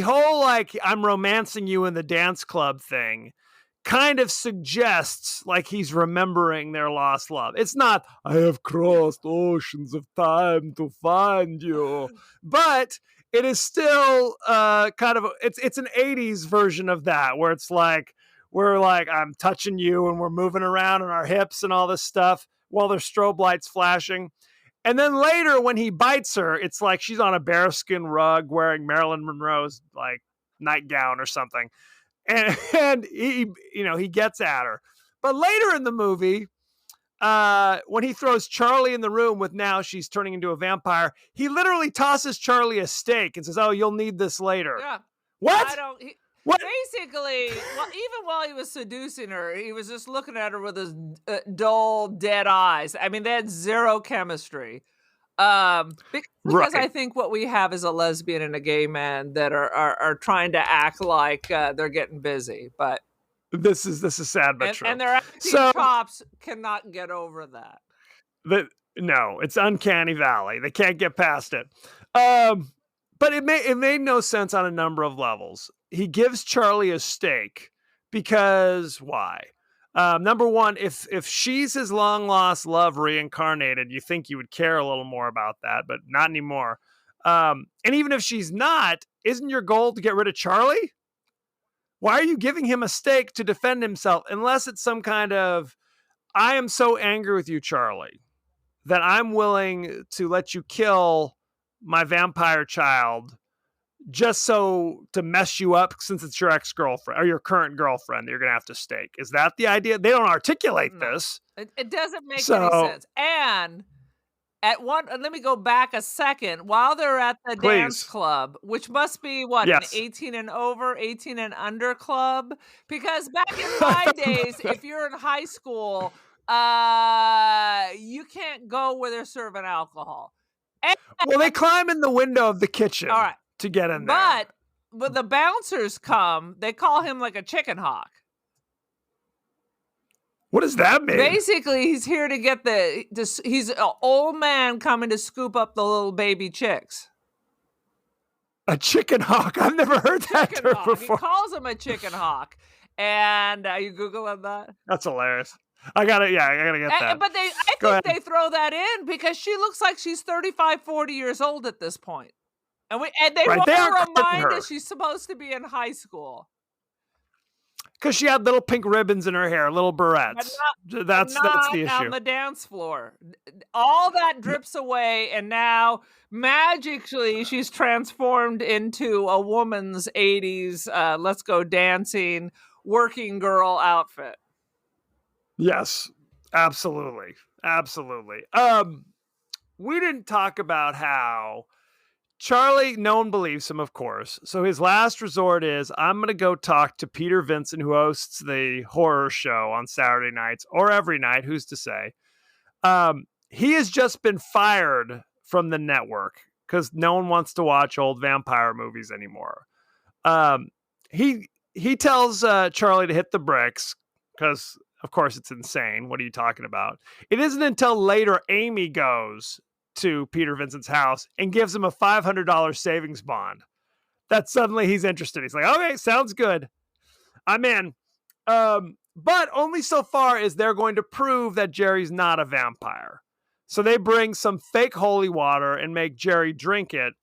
whole like I'm romancing you in the dance club thing kind of suggests like he's remembering their lost love. It's not I have crossed oceans of time to find you, but it is still kind of it's an 80s version of that where it's like we're like I'm touching you and we're moving around on our hips and all this stuff while there's strobe lights flashing. And then later when he bites her, it's like she's on a bearskin rug wearing Marilyn Monroe's like nightgown or something. And he gets at her. But later in the movie, when he throws Charlie in the room with now she's turning into a vampire, he literally tosses Charlie a steak and says, "Oh, you'll need this later." Yeah. What? What? Basically, even while he was seducing her, he was just looking at her with his dull, dead eyes. I mean, they had zero chemistry. Because Right. I think what we have is a lesbian and a gay man that are trying to act like they're getting busy. But this is sad but true. And their acting chops cannot get over that. No, it's uncanny valley. They can't get past it. But it made no sense on a number of levels. He gives Charlie a steak because why? Number one, if she's his long lost love reincarnated, you think you would care a little more about that, but not anymore. And even if she's not, isn't your goal to get rid of Charlie? Why are you giving him a steak to defend himself? Unless it's some kind of, I am so angry with you, Charlie, that I'm willing to let you kill my vampire child just so to mess you up since it's your ex-girlfriend or your current girlfriend that you're going to have to stake. Is that the idea? They don't articulate this. It doesn't make any sense. And let me go back a second. While they're at the dance club, which must be what, an 18 and over, 18 and under club? Because back in my days, if you're in high school, you can't go where they're serving alcohol. Well, they climb in the window of the kitchen. All right. To get in there. But when the bouncers come, they call him like a chicken hawk. What does that mean? Basically, he's here to get he's an old man coming to scoop up the little baby chicks. A chicken hawk? I've never heard that term before. He calls him a chicken hawk. And are you Googling that? That's hilarious. I gotta get that. But I think they throw that in because she looks like she's 35, 40 years old at this point. And they want to remind her she's supposed to be in high school. Because she had little pink ribbons in her hair, little barrettes. That's the issue. On the dance floor. All that drips away, and now magically she's transformed into a woman's 80s let's go dancing working girl outfit. Yes, absolutely. Absolutely. We didn't talk about how Charlie, no one believes him, of course. So his last resort is, I'm going to go talk to Peter Vincent, who hosts the horror show on Saturday nights or every night. Who's to say? He has just been fired from the network because no one wants to watch old vampire movies anymore. He tells Charlie to hit the bricks because, of course, it's insane. What are you talking about? It isn't until later Amy goes to Peter Vincent's house and gives him a $500 savings bond that suddenly he's interested. He's like, okay, sounds good. I'm in. But only so far as they're going to prove that Jerry's not a vampire. So they bring some fake holy water and make Jerry drink it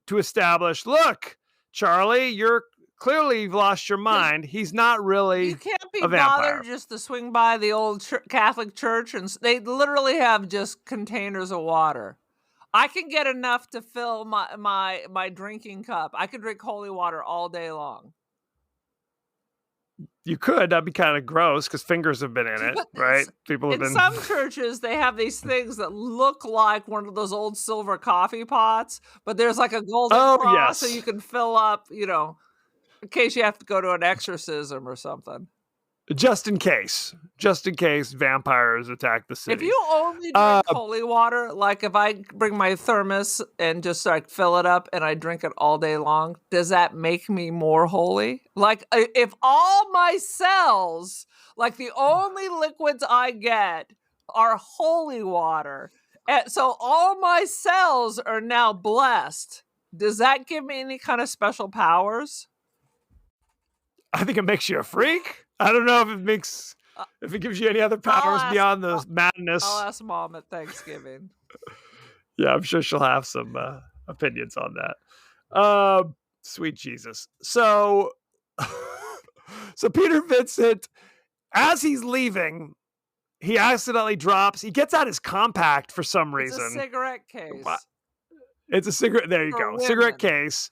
to establish, look, Charlie, you're clearly you've lost your mind. He's not really You can't be a vampire. bothered just to swing by the old Catholic church, and they literally have just containers of water. I can get enough to fill my drinking cup. I could drink holy water all day long. You could. That'd be kind of gross because fingers have been in it, right? People have In been. some churches, they have these things that look like one of those old silver coffee pots, but there's like a golden cross, so you can fill up, in case you have to go to an exorcism or something. Just in case vampires attack the city. If you only drink holy water, like if I bring my thermos and just like fill it up and I drink it all day long, does that make me more holy? Like if all my cells, like the only liquids I get are holy water, and so all my cells are now blessed, does that give me any kind of special powers? I think it makes you a freak. I don't know if it gives you any other powers beyond the madness. I'll ask Mom at Thanksgiving. Yeah, I'm sure she'll have some opinions on that. Sweet Jesus. So Peter Vincent, as he's leaving, he accidentally he gets out his compact for some reason. It's a cigarette case. It's a cigarette. There you go. Women. Cigarette case.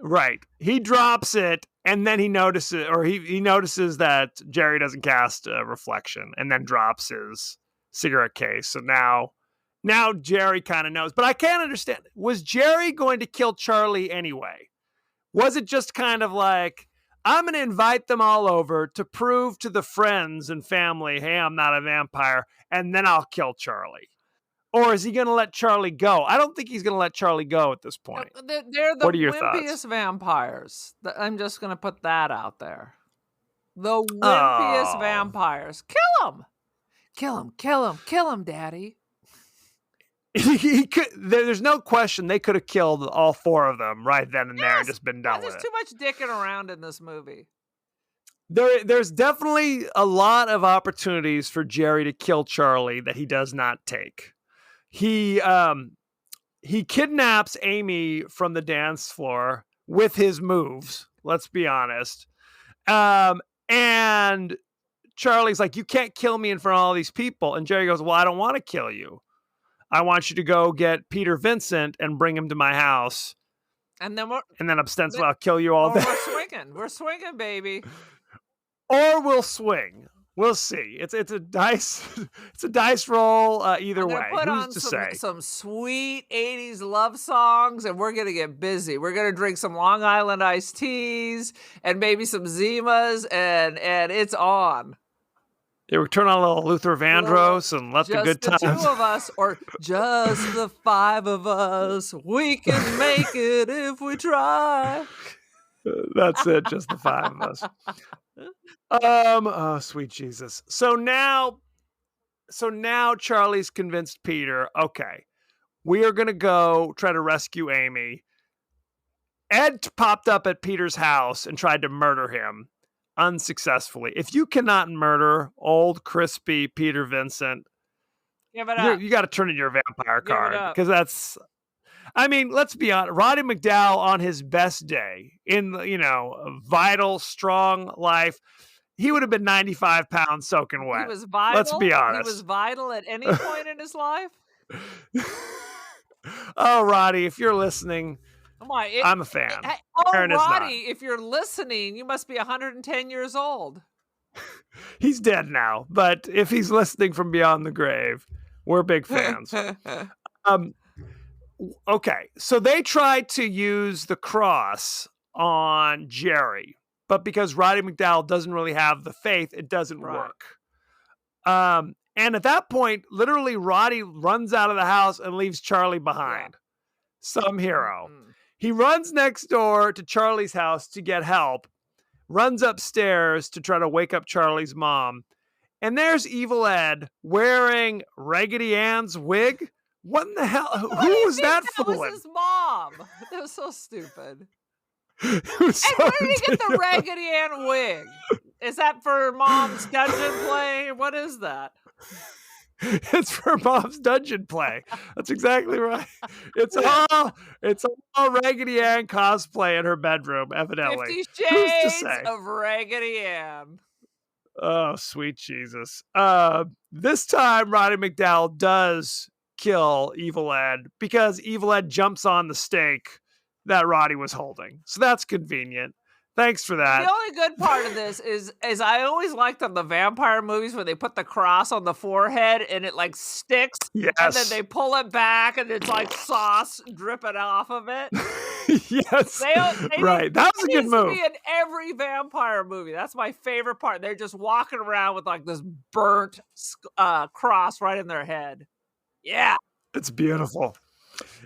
Right. He drops it, and then he notices that Jerry doesn't cast a reflection, and then drops his cigarette case. So now Jerry kind of knows. But I can't understand. Was Jerry going to kill Charlie anyway? Was it just kind of like, I'm going to invite them all over to prove to the friends and family, hey, I'm not a vampire, and then I'll kill Charlie? Or is he going to let Charlie go? I don't think he's going to let Charlie go at this point. They're the What are your wimpiest thoughts? Vampires. I'm just going to put that out there. The wimpiest vampires. Kill him! Kill him, kill him, kill him, Daddy. He could. There's no question they could have killed all four of them right then and there and just been done with There's it. too much dicking around in this movie. There's definitely a lot of opportunities for Jerry to kill Charlie that he does not take. He kidnaps Amy from the dance floor with his moves. Let's be honest. And Charlie's like, you can't kill me in front of all these people. And Jerry goes, well, I don't want to kill you. I want you to go get Peter Vincent and bring him to my house. And then ostensibly I'll kill you all day. We're swinging, baby. Or we'll swing. We'll see. It's a dice. It's a dice roll either way. Put Who's on to say? Some sweet 80s love songs, and we're gonna get busy. We're gonna drink some Long Island iced teas and maybe some Zimas, and it's on. Yeah, we turn on a little Luther Vandross and let the good times. Just the two of us, or just the five of us. We can make it if we try. That's it. Just the five of us. Oh, sweet Jesus. So now Charlie's convinced Peter, okay, we are going to go try to rescue Amy. Ed popped up at Peter's house and tried to murder him unsuccessfully. If you cannot murder old, crispy Peter Vincent, give it up. You got to turn in your vampire card because that's, I mean, let's be honest. Roddy McDowell on his best day in, a vital, strong life, he would have been 95 pounds soaking wet. He was vital. Let's be honest. He was vital at any point in his life. Oh, Roddy, if you're listening, I'm a fan. Roddy, if you're listening, you must be 110 years old. He's dead now, but if he's listening from beyond the grave, we're big fans. Um, okay, so they tried to use the cross on Jerry, but because Roddy McDowall doesn't really have the faith, it doesn't work. And at that point, literally, Roddy runs out of the house and leaves Charlie behind. Some hero. He runs next door to Charlie's house to get help, runs upstairs to try to wake up Charlie's mom. And there's Evil Ed wearing Raggedy Ann's wig. What in the hell? Who was that fooling? That was his mom. That was so stupid. And where did he get the Raggedy Ann wig? Is that for Mom's dungeon play? What is that? It's for Mom's dungeon play. That's exactly right. It's all Raggedy Ann cosplay in her bedroom, evidently. 50 Shades of Raggedy Ann. Oh, sweet Jesus. This time, Roddy McDowall does kill Evil Ed because Evil Ed jumps on the stake that Roddy was holding. So that's convenient. Thanks for that. The only good part of this is I always liked on the vampire movies where they put the cross on the forehead and it like sticks. Yes. And then they pull it back and it's like sauce dripping off of it. Yes. Right. That was a good move. To be in every vampire movie. That's my favorite part. They're just walking around with like this burnt cross right in their head. Yeah. It's beautiful.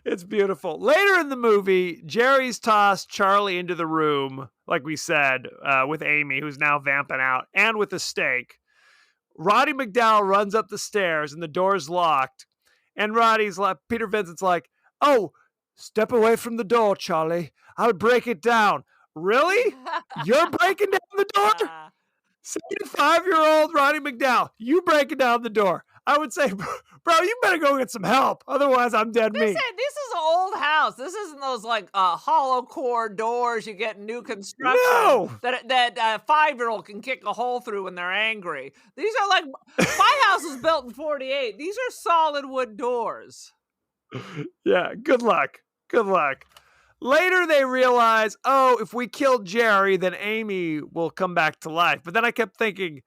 It's beautiful. Later in the movie, Jerry's tossed Charlie into the room, like we said, with Amy, who's now vamping out, and with a stake. Roddy McDowall runs up the stairs, and the door's locked. And Peter Vincent's like, "Oh, step away from the door, Charlie. I'll break it down." Really? You're breaking down the door? 75-year-old Roddy McDowall, you breaking down the door. I would say, bro, you better go get some help. Otherwise, I'm dead meat. This is an old house. This isn't those like hollow core doors you get in new construction. No! That a 5-year-old can kick a hole through when they're angry. These are like, my house was built in 48. These are solid wood doors. Yeah, good luck. Good luck. Later, they realize, oh, if we kill Jerry, then Amy will come back to life. But then I kept thinking,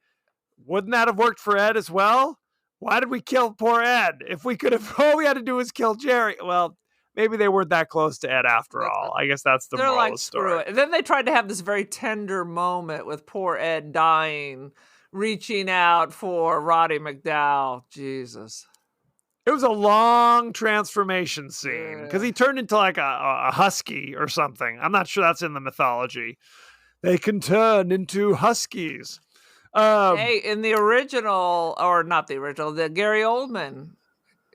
wouldn't that have worked for Ed as well? Why did we kill poor Ed? If we could have, all we had to do was kill Jerry. Well, maybe they weren't that close to Ed after all. I guess that's the moral of the story. Screw it. And then they tried to have this very tender moment with poor Ed dying, reaching out for Roddy McDowall. Jesus. It was a long transformation scene because he turned into like a husky or something. I'm not sure that's in the mythology. They can turn into huskies. Hey, in the original, or not the original, the Gary Oldman,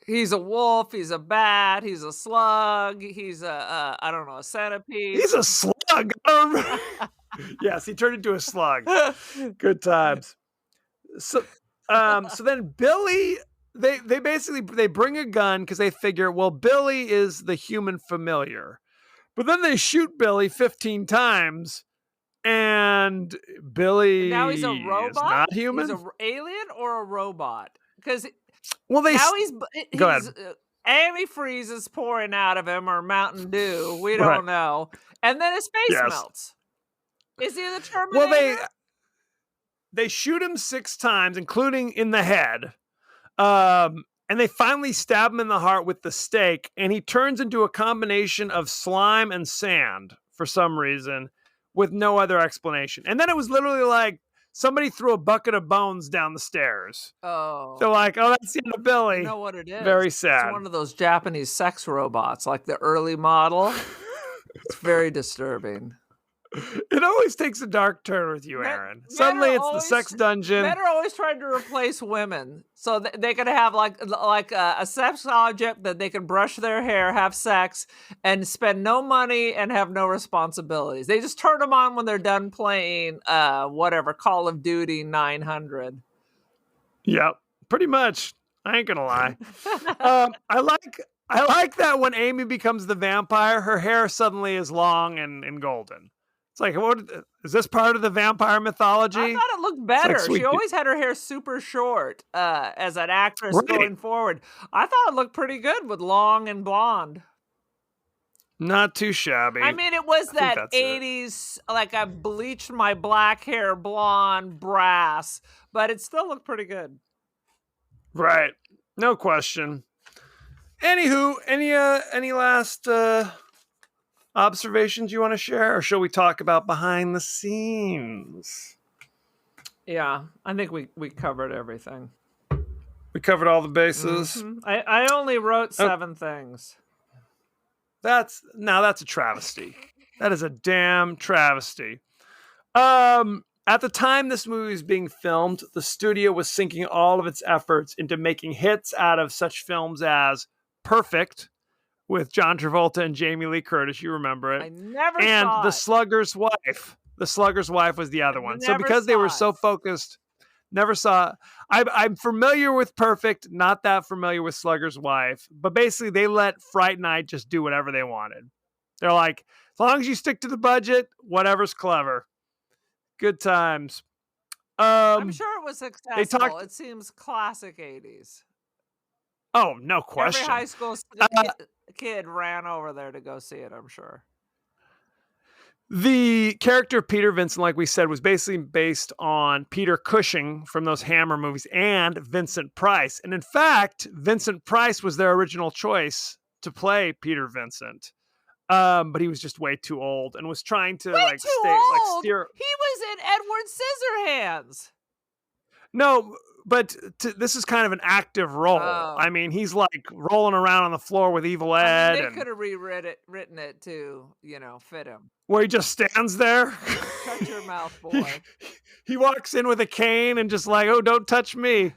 he's a wolf, he's a bat, he's a slug, he's a centipede. He's a slug. Yes, he turned into a slug. Good times. So then Billy, they bring a gun because they figure, well, Billy is the human familiar. But then they shoot Billy 15 times. And Billy now he's a robot? Is not human? He's an alien or a robot? Because he's go ahead. Antifreeze is pouring out of him, or Mountain Dew. We don't know. And then his face melts. Is he the Terminator? Well, they shoot him 6 times, including in the head. And they finally stab him in the heart with the stake, and he turns into a combination of slime and sand for some reason, with no other explanation. And then it was literally like somebody threw a bucket of bones down the stairs. Oh. They're like, oh, that's the end of Billy. You know what it is? Very sad. It's one of those Japanese sex robots, like the early model. It's very distributing. It always takes a dark turn with you, Aaron. Suddenly it's the sex dungeon. Men are always trying to replace women. So they can have like a sex object that they can brush their hair, have sex, and spend no money and have no responsibilities. They just turn them on when they're done playing Call of Duty 900. Yep, pretty much. I ain't gonna lie. I like that when Amy becomes the vampire, her hair suddenly is long and golden. It's like, what is this part of the vampire mythology? I thought it looked better. Like she always had her hair super short as an actress going forward. I thought it looked pretty good with long and blonde. Not too shabby. I mean, it was I think that that's it. 80s, like I bleached my black hair blonde brass, but it still looked pretty good. Right. No question. Anywho, any last observations you want to share, or shall we talk about behind the scenes? Yeah, I think we covered everything. We covered all the bases. Mhm. I only wrote 7 things. That's a travesty. That is a damn travesty. At the time this movie was being filmed, the studio was sinking all of its efforts into making hits out of such films as Perfect with John Travolta and Jamie Lee Curtis. You remember it. I never and saw The it. Slugger's Wife. The Slugger's Wife was the other one. So Never because they saw were it. so focused, never saw. I'm familiar with Perfect, not that familiar with Slugger's Wife. But basically, they let Fright Night just do whatever they wanted. They're like, as long as you stick to the budget, whatever's clever. Good times. I'm sure it was successful. It seems classic 80s. Oh, no question. Every high school kid ran over there to go see it, I'm sure. The character of Peter Vincent, like we said, was basically based on Peter Cushing from those Hammer movies and Vincent Price. And in fact, Vincent Price was their original choice to play Peter Vincent. But he was just way too old and was trying to steer. He was in Edward Scissorhands. No, but this is kind of an active role. Oh. I mean, he's like rolling around on the floor with Evil Ed. They could have written it to, fit him. Where he just stands there. Shut your mouth, boy. He walks in with a cane and just like, oh, don't touch me.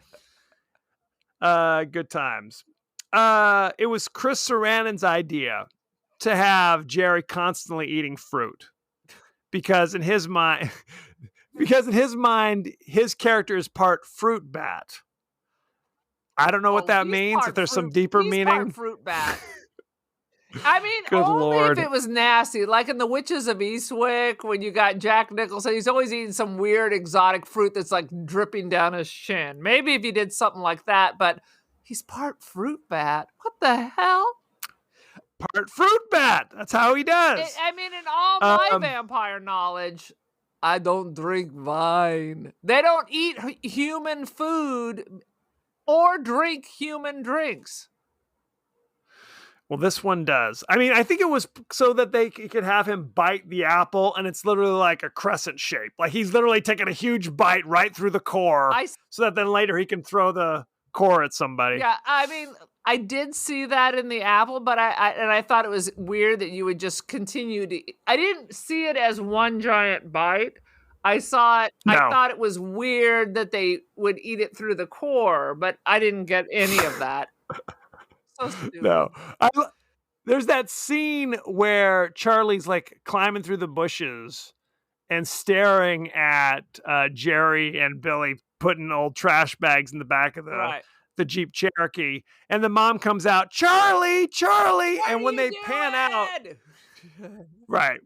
Good times. It was Chris Sarandon's idea to have Jerry constantly eating fruit because in his mind, his character is part fruit bat. I don't know what that means. If there's some deeper meaning, part fruit bat. I mean, Good only Lord. if it was nasty, like in The Witches of Eastwick, when you got Jack Nicholson, he's always eating some weird exotic fruit that's like dripping down his chin. Maybe if he did something like that, but he's part fruit bat. What the hell? Part fruit bat. That's how he does. In all my vampire knowledge, I don't drink wine. They don't eat human food or drink human drinks. Well, this one does. I mean, I think it was so that they could have him bite the apple, and it's literally like a crescent shape. Like he's literally taking a huge bite right through the core, so that then later he can throw the core at somebody. Yeah, I mean, I did see that in the apple, but I thought it was weird that you would just continue to. I didn't see it as one giant bite. I saw it. No. I thought it was weird that they would eat it through the core, but I didn't get any of that. So stupid. No. There's that scene where Charlie's like climbing through the bushes and staring at Jerry and Billy putting old trash bags in the back of the Jeep Cherokee. And the mom comes out, Charlie! And when they pan out,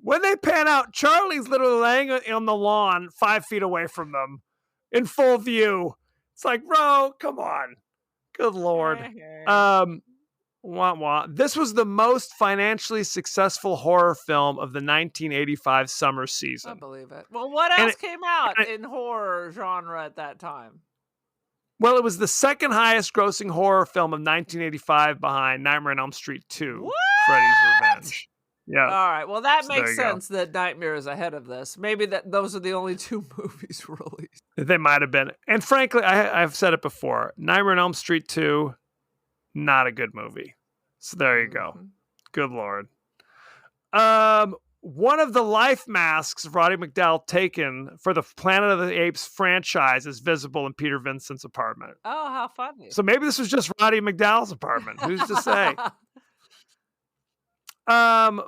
when they pan out, Charlie's literally laying on the lawn 5 feet away from them in full view. It's like, bro, come on. Good Lord. Wah, wah. This was the most financially successful horror film of the 1985 summer season. I believe it. Well, what else came out in horror genre at that time? Well, it was the second highest grossing horror film of 1985 behind Nightmare on Elm Street 2, Freddy's Revenge. Yeah. All right. Well, that makes sense that Nightmare is ahead of this. Maybe those are the only 2 movies released. They might have been. And frankly, I've said it before. Nightmare on Elm Street 2, not a good movie. So there you go. Good Lord. One of the life masks Roddy McDowell taken for the Planet of the Apes franchise is visible in Peter Vincent's apartment. Oh, how funny. So maybe this was just Roddy McDowell's apartment. Who's to say?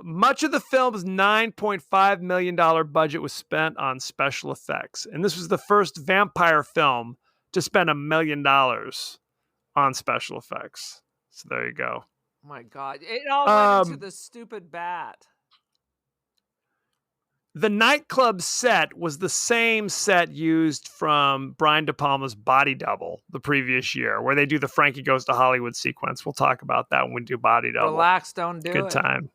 Much of the film's $9.5 million budget was spent on special effects. And this was the first vampire film to spend $1 million on special effects. So there you go. Oh my God. It all went into the stupid bat. The nightclub set was the same set used from Brian De Palma's Body Double the previous year, where they do the Frankie Goes to Hollywood sequence. We'll talk about that when we do Body Double. Relax, don't do it. Good time.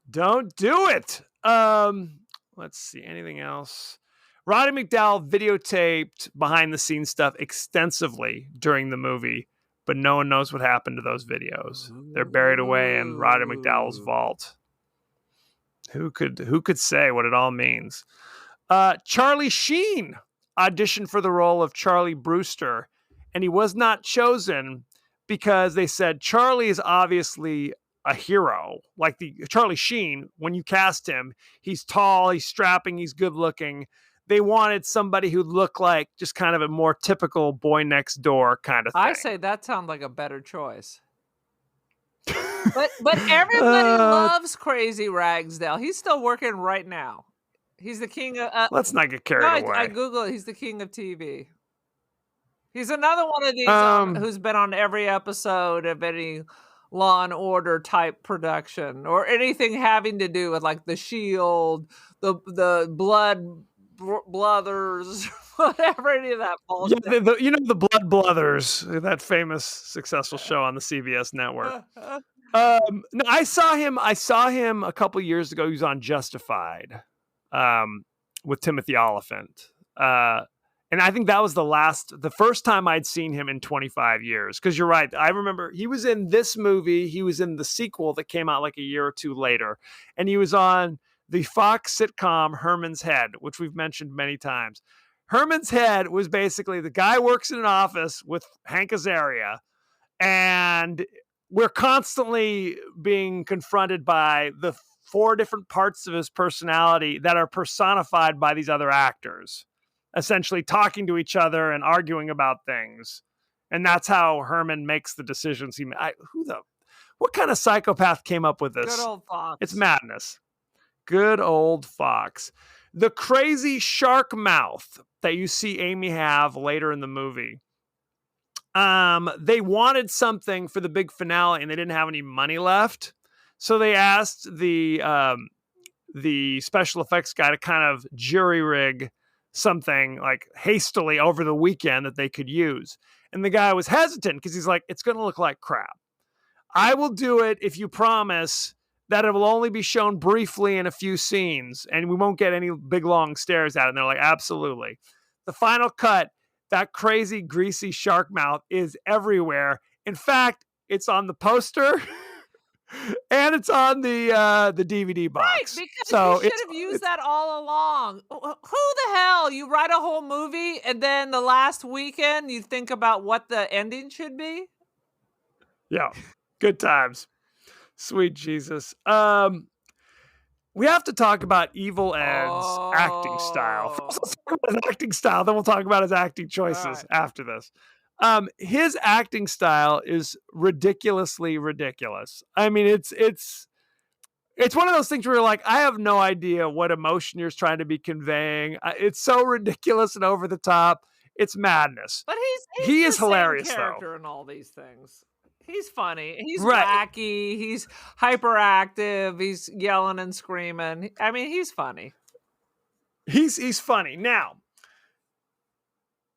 Don't do it. Let's see. Anything else? Roddy McDowell videotaped behind the scenes stuff extensively during the movie, but no one knows what happened to those videos. They're buried away in Roddy McDowell's vault. Who could say what it all means? Charlie Sheen auditioned for the role of Charlie Brewster, and he was not chosen because they said Charlie is obviously a hero. Like the Charlie Sheen, when you cast him, he's tall, he's strapping, he's good looking. They wanted somebody who looked like just kind of a more typical boy next door kind of thing. I say that sounds like a better choice. But everybody loves Crazy Ragsdale. He's still working right now. He's the king of... Let's not get carried away. I Googled it. He's the king of TV. He's another one of these who's been on every episode of any Law and Order type production or anything having to do with like The Shield, the Blooders, whatever, any of that bullshit. Yeah, the Blood Brothers, that famous successful show on the CBS network. No, I saw him a couple years ago. He was on Justified with Timothy Oliphant. And I think that was the first time I'd seen him in 25 years. Because you're right. I remember he was in this movie. He was in the sequel that came out like a year or two later. And he was on the Fox sitcom Herman's Head, which we've mentioned many times. Herman's Head was basically the guy works in an office with Hank Azaria. And we're constantly being confronted by the 4 different parts of his personality that are personified by these other actors, essentially talking to each other and arguing about things. And that's how Herman makes the decisions he makes. What kind of psychopath came up with this? Good old Fox. It's madness. Good old Fox. The crazy shark mouth that you see Amy have later in the movie. They wanted something for the big finale and they didn't have any money left. So they asked the special effects guy to kind of jury rig something like hastily over the weekend that they could use. And the guy was hesitant because he's like, it's going to look like crap. I will do it if you promise that it will only be shown briefly in a few scenes and we won't get any big long stares at it. And they're like, absolutely. The final cut, that crazy greasy shark mouth is everywhere. In fact, it's on the poster and it's on the DVD box. Right, because you should have used that all along. Who the hell? You write a whole movie and then the last weekend you think about what the ending should be? Yeah, good times. Sweet Jesus. We have to talk about Evil Ed's acting style. First, let's talk about his acting style, then we'll talk about his acting choices after this. His acting style is ridiculously ridiculous. I mean, it's one of those things where you're like, I have no idea what emotion you're trying to be conveying. It's so ridiculous and over the top. It's madness. But he the is hilarious same character though. in all these things. He's funny. He's wacky. He's hyperactive. He's yelling and screaming. I mean, he's funny. He's funny. Now,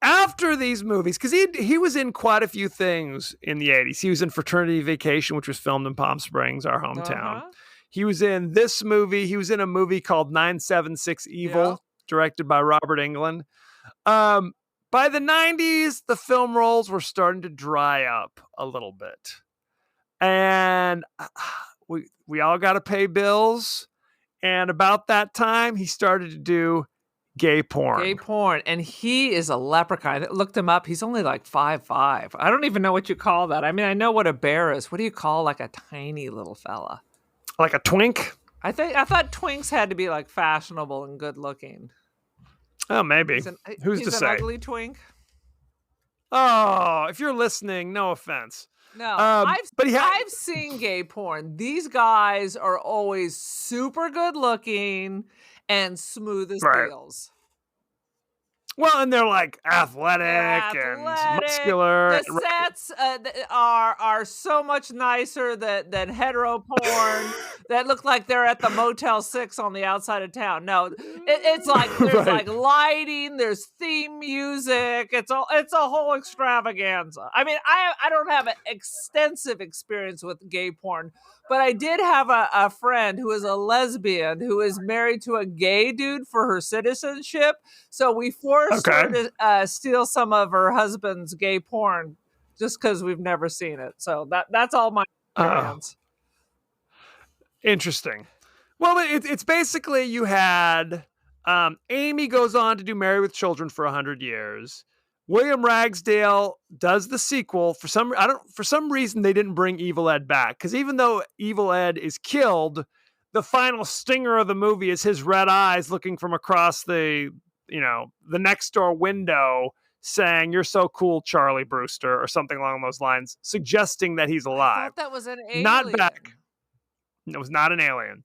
after these movies, because he was in quite a few things in the 80s. He was in Fraternity Vacation, which was filmed in Palm Springs, our hometown. He was in this movie. He was in a movie called 976 Evil, directed by Robert Englund. By the 90s, the film roles were starting to dry up a little bit. And we all got to pay bills. And about that time, he started to do gay porn. And he is a leprechaun. I looked him up. He's only like 5'5". I don't even know what you call that. I mean, I know what a bear is. What do you call like a tiny little fella? Like a twink? I thought twinks had to be like fashionable and good looking. Oh, maybe. Who's to say? He's an ugly twink. Oh, if you're listening, no offense. No, but I've seen gay porn. These guys are always super good looking and smooth as heels. Well, and they're like athletic and muscular. The sets are so much nicer than hetero porn that look like they're at the Motel 6 on the outside of town. No, it's like there's Right. like lighting, there's theme music. It's a whole extravaganza. I mean, I don't have an extensive experience with gay porn, but I did have a friend who is a lesbian who is married to a gay dude for her citizenship. So we forced her to steal some of her husband's gay porn just because we've never seen it. So that's all my experience. Interesting. Well, it's basically you had Amy goes on to do Married with Children for 100 years. William Ragsdale does the sequel. For some reason they didn't bring Evil Ed back, because even though Evil Ed is killed, the final stinger of the movie is his red eyes looking from across the next door window saying, "You're so cool, Charlie Brewster," or something along those lines, suggesting that he's I alive. thought that was an alien. Not back. It was not an alien.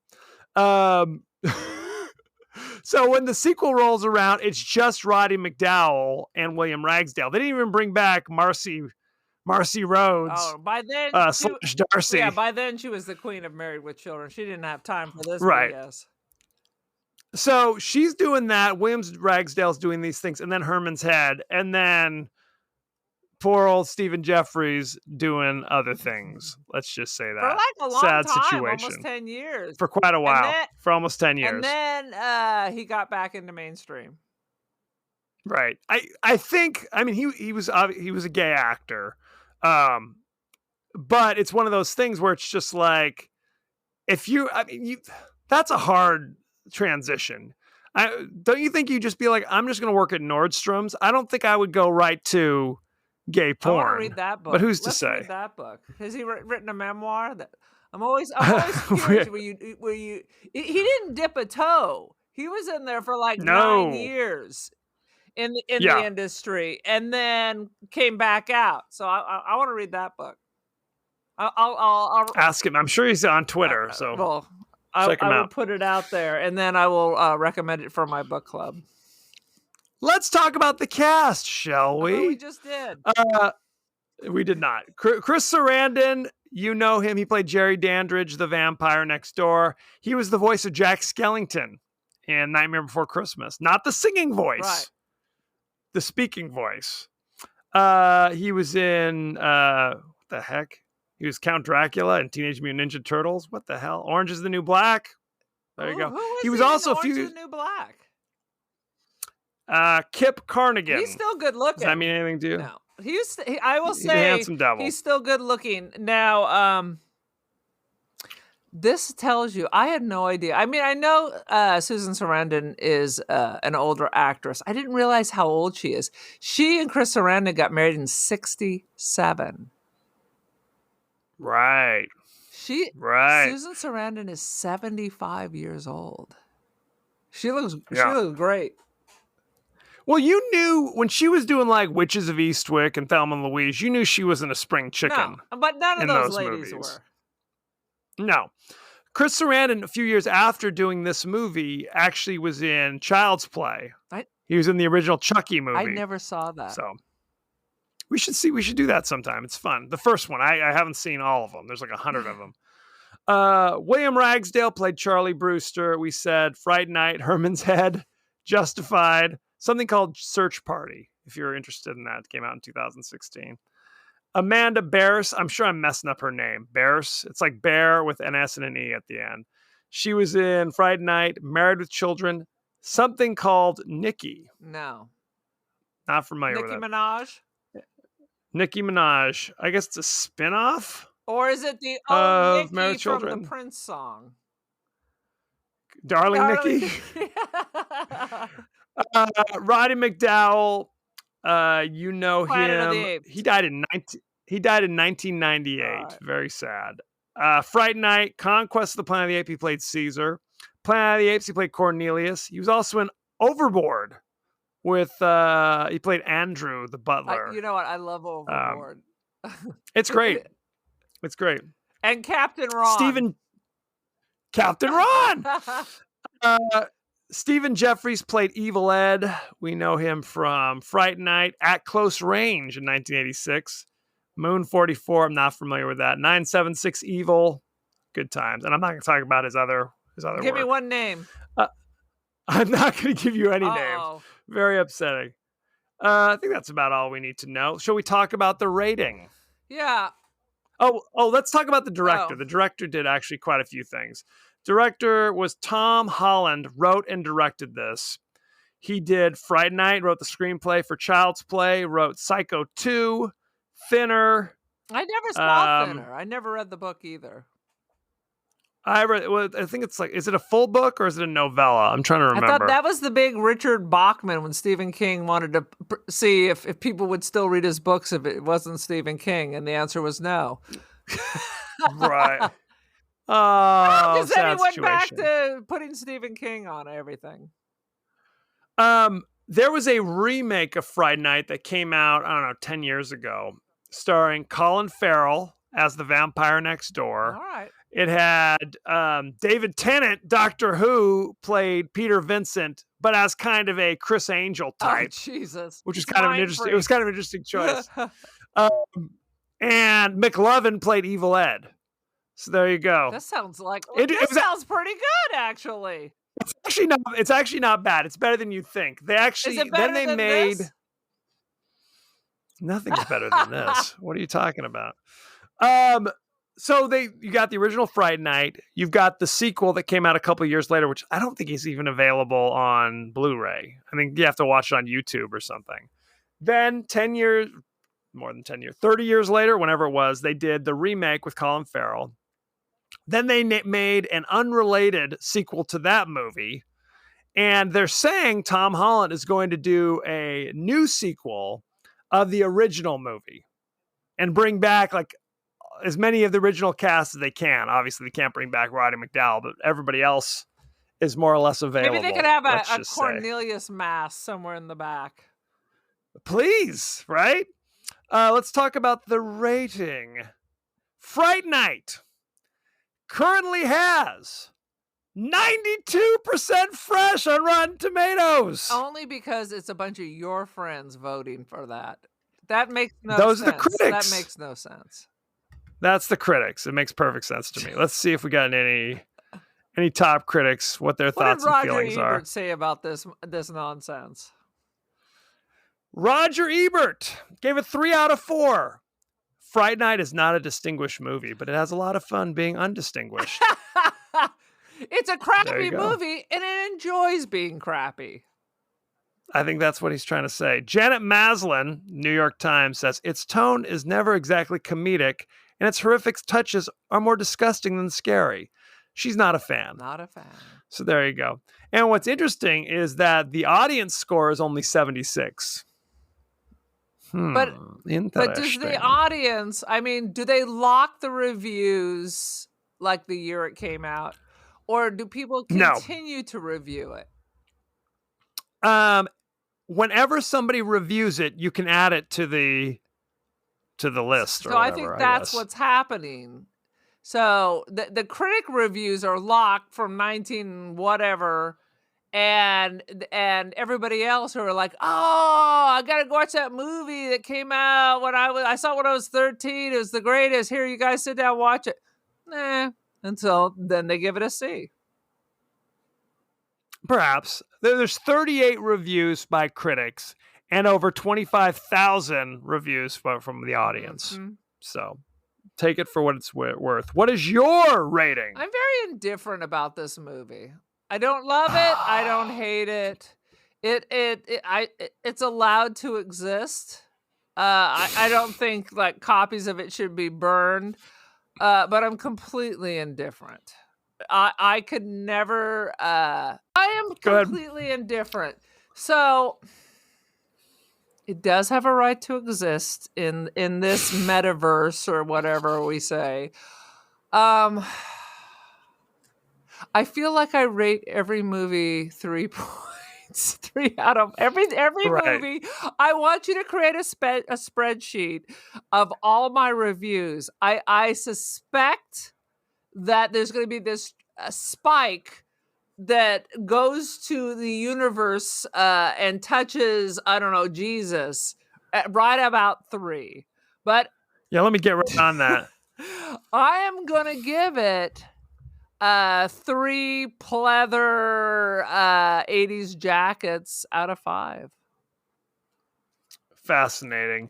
So when the sequel rolls around, it's just Roddy McDowall and William Ragsdale. They didn't even bring back Marcy Rhodes. Oh, by then slash Darcy. Yeah, by then she was the queen of Married with Children. She didn't have time for this. Right. Yes. So she's doing that. Williams Ragsdale's doing these things, and then Herman's Head, and then poor old Stephen Jeffries doing other things. Let's just say that. For like a long sad time, situation. almost 10 years. For quite a while. For almost 10 years. And then he got back into mainstream. Right. I think, I mean, he was a gay actor. But it's one of those things where it's just like, that's a hard transition. Don't you think you just be like, I'm just going to work at Nordstrom's? I don't think I would go right to gay porn. I want to read that book. But who's Let's to say? Read that book. Has he written a memoir? I'm always curious. He didn't dip a toe. He was in there for like 9 years in the industry, and then came back out. So I want to read that book. I'll ask him. I'm sure he's on Twitter. So check him out. I will put it out there, and then I will recommend it for my book club. Let's talk about the cast, shall we? We just did. We did not. Chris Sarandon, you know him. He played Jerry Dandridge, the vampire next door. He was the voice of Jack Skellington in Nightmare Before Christmas. Not the singing voice. Right. The speaking voice. He was in, what the heck? He was Count Dracula in Teenage Mutant Ninja Turtles. What the hell? Orange is the New Black. There you go. He was also Orange is the New Black. Kip Carnigan. He's still good looking. Does that mean anything to you? No. I will say, he's a handsome devil. He's still good looking. Now, this tells you, I had no idea. I mean, I know Susan Sarandon is an older actress. I didn't realize how old she is. She and Chris Sarandon got married in 1967. Right. Susan Sarandon is 75 years old. She looks great. Well, you knew when she was doing like Witches of Eastwick and Thelma and Louise, you knew she wasn't a spring chicken. No, but none of those ladies movies. were. No. Chris Sarandon, a few years after doing this movie, actually was in Child's Play. He was in the original Chucky movie. I never saw that. So we should do that sometime. It's fun. The first one, I haven't seen all of them. There's like 100 of them. William Ragsdale played Charlie Brewster. We said Fright Night, Herman's Head, Justified, something called Search Party, if you're interested in that. It came out in 2016. Amanda Bears, I'm sure I'm messing up her name. Bears, it's like bear with an S and an E at the end. She was in Fright Night, Married with Children, something called Nikki. No. Not familiar with it. Nicki Minaj? Nicki Minaj. I guess it's a spinoff? Or is it the Nikki from the Prince song? Darling Nikki? Roddy McDowall, you know him. He died in 1998. Right. Very sad. Fright Night, Conquest of the Planet of the Apes, he played Caesar. Planet of the Apes, he played Cornelius. He was also in Overboard with he played Andrew the butler. You know what? I love Overboard. It's great. It's great. And Captain Ron. Captain Ron. Stephen Jeffries played Evil Ed. We know him from Fright Night, At Close Range in 1986. Moon 44, I'm not familiar with that. 976 Evil, good times. And I'm not going to talk about his other Give me work. one name. I'm not going to give you any names. Uh-oh. Very upsetting. I think that's about all we need to know. Shall we talk about the rating? Yeah. Oh, let's talk about the director. Oh. The director did actually quite a few things. Director was Tom Holland, wrote and directed this. He did Fright Night, wrote the screenplay for Child's Play, wrote Psycho 2, Thinner. I never saw Thinner. I never read the book either. I think it's like, is it a full book or is it a novella? I'm trying to remember. I thought that was the big Richard Bachman when Stephen King wanted to see if people would still read his books if it wasn't Stephen King, and the answer was no. Right. Oh, because then he went situation. back to putting Stephen King on everything. There was a remake of Fright Night that came out, I don't know, 10 years ago, starring Colin Farrell as the vampire next door. All right. It had David Tennant, Doctor Who, played Peter Vincent, but as kind of a Chris Angel type. Oh, Jesus. Which is kind of an interesting. It was kind of an interesting choice. And McLovin played Evil Ed. So there you go. That sounds like sounds pretty good, actually. It's actually not bad. It's better than you think. They actually Is it better then they than made this? Nothing's better than this. What are you talking about? So you got the original Fright Night. You've got the sequel that came out a couple years later, which I don't think is even available on Blu-ray. I think you have to watch it on YouTube or something. Then 30 years later, whenever it was, they did the remake with Colin Farrell. Then they made an unrelated sequel to that movie. And they're saying Tom Holland is going to do a new sequel of the original movie and bring back like as many of the original cast as they can. Obviously, they can't bring back Roddy McDowall, but everybody else is more or less available. Maybe they could have a Cornelius mask somewhere in the back. Please, right? Let's talk about the rating. Fright Night currently has 92% fresh on Rotten Tomatoes. Only because it's a bunch of your friends voting for that. That makes no sense. Those are the That critics. makes no sense. That's the critics. It makes perfect sense to me. Let's see if we got any top critics, what their thoughts and feelings are. What did Roger Ebert say about this nonsense? Roger Ebert gave it 3 out of 4. Fright Night is not a distinguished movie, but it has a lot of fun being undistinguished. It's a crappy movie, and it enjoys being crappy. I think that's what he's trying to say. Janet Maslin, New York Times, says, its tone is never exactly comedic, and its horrific touches are more disgusting than scary. She's not a fan. Not a fan. So there you go. And what's interesting is that the audience score is only 76. But does the audience, I mean, do they lock the reviews like the year it came out? Or do people continue to review it? Whenever somebody reviews it, you can add it to the list. So I think that's what's happening. So the critic reviews are locked from 19 whatever, and everybody else who are like, oh, I gotta go watch that movie that came out when I saw it when I was 13. It was the greatest. Here, you guys sit down and watch it. Until then they give it a C. Perhaps. There's 38 reviews by critics and over 25,000 reviews from the audience. Mm-hmm. So take it for what it's worth. What is your rating? I'm very indifferent about this movie. I don't love it. I don't hate it. It's allowed to exist. I don't think like copies of it should be burned. But I'm completely indifferent. I could never. I am completely indifferent. So it does have a right to exist in this metaverse or whatever we say. I feel like I rate every movie 3 points. 3 out of every right. movie. I want you to create a spreadsheet of all my reviews. I suspect that there's going to be this spike that goes to the universe and touches, I don't know, Jesus at right about 3. But Yeah, let me get right on that. I am going to give it 3 pleather 80s jackets out of 5. Fascinating.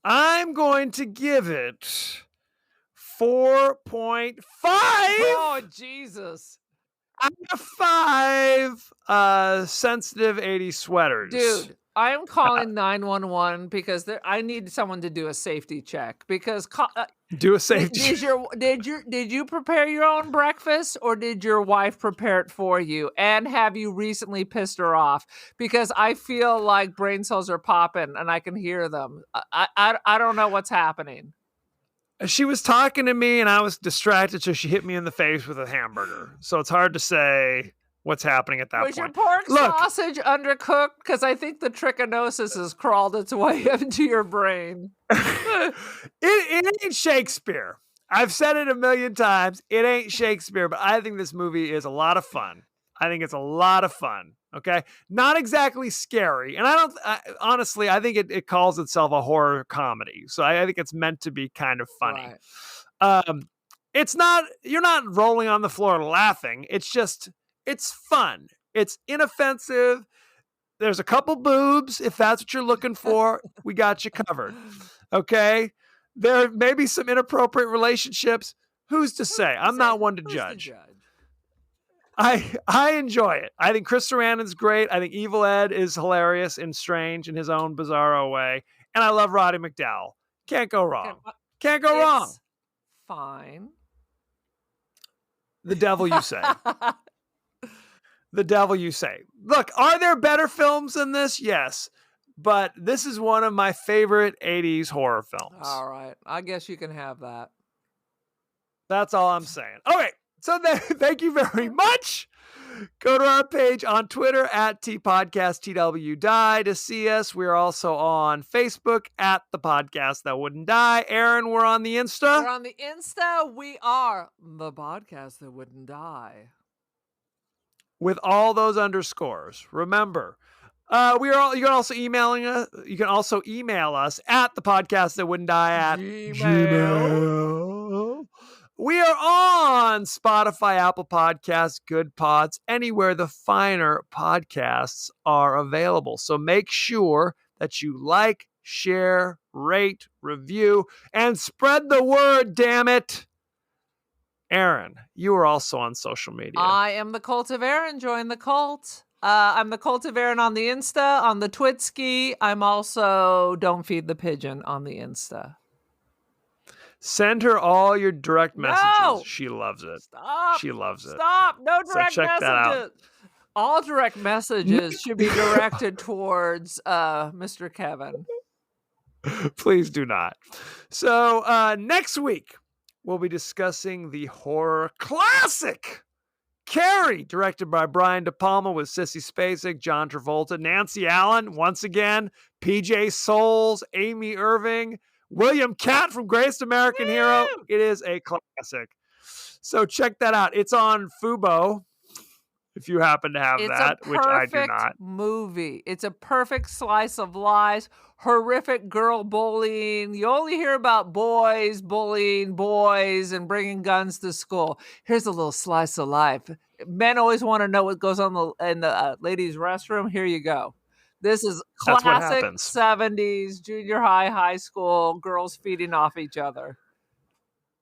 I'm going to give it 4.5 Oh, Jesus. out of 5 sensitive 80s sweaters. Dude, I am calling 911 because I need someone to do a safety check because Do a safety. did you prepare your own breakfast or did your wife prepare it for you? And have you recently pissed her off? Because I feel like brain cells are popping and I can hear them. I don't know what's happening. She was talking to me and I was distracted, so she hit me in the face with a hamburger. So it's hard to say what's happening at that Was point. your pork sausage undercooked? Because I think the trichinosis has crawled its way into your brain. It ain't Shakespeare. I've said it a million times. It ain't Shakespeare, but I think this movie is a lot of fun. I think it's a lot of fun. Okay. Not exactly scary. And honestly, I think it calls itself a horror comedy. So I think it's meant to be kind of funny. Right. It's not, you're not rolling on the floor laughing. It's fun. It's inoffensive. There's a couple boobs. If that's what you're looking for, we got you covered. Okay. There may be some inappropriate relationships. Who's to say? I'm not one to judge. I enjoy it. I think Chris Sarandon's great. I think Evil Ed is hilarious and strange in his own bizarro way. And I love Roddy McDowall. Can't go wrong. Can't go wrong. Fine. The devil you say. The devil you say. Look, are there better films than this? Yes. But this is one of my favorite 80s horror films. All right. I guess you can have that. That's all I'm saying. Okay. So thank you very much. Go to our page on Twitter at TPodcastTWDie to see us. We're also on Facebook at The Podcast That Wouldn't Die. Aaron, we're on the Insta. We're on the Insta. We are The Podcast That Wouldn't Die. With all those underscores. Remember, you can also email us at The Podcast That Wouldn't Die at Gmail. We are on Spotify, Apple Podcasts, Good Pods, anywhere the finer podcasts are available. So make sure that you like, share, rate, review, and spread the word, damn it. Aaron, you are also on social media. I am the Cult of Aaron. Join the cult. I'm the Cult of Aaron on the Insta, on the Twitski. I'm also Don't Feed the Pigeon on the Insta. Send her all your direct messages. No! She loves it. Stop. She loves it. Stop. No direct check that out. messages. All direct messages should be directed towards Mr. Kevin. Please do not. So next week, we'll be discussing the horror classic Carrie, directed by Brian De Palma with Sissy Spacek, John Travolta, Nancy Allen, once again, PJ Souls, Amy Irving, William Catt from Greatest American Hero. It is a classic. So check that out. It's on Fubo, if you happen to have that, which I do not. Movie. It's a perfect slice of lies, horrific girl bullying. You only hear about boys bullying boys and bringing guns to school. Here's a little slice of life. Men always want to know what goes on in the ladies' restroom. Here you go. This is classic 70s, junior high, high school, girls feeding off each other.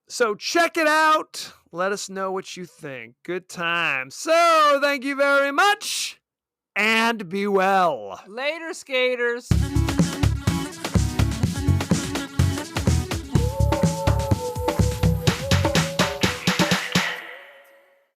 So check it out. Let us know what you think. Good time. So thank you very much and be well. Later, skaters.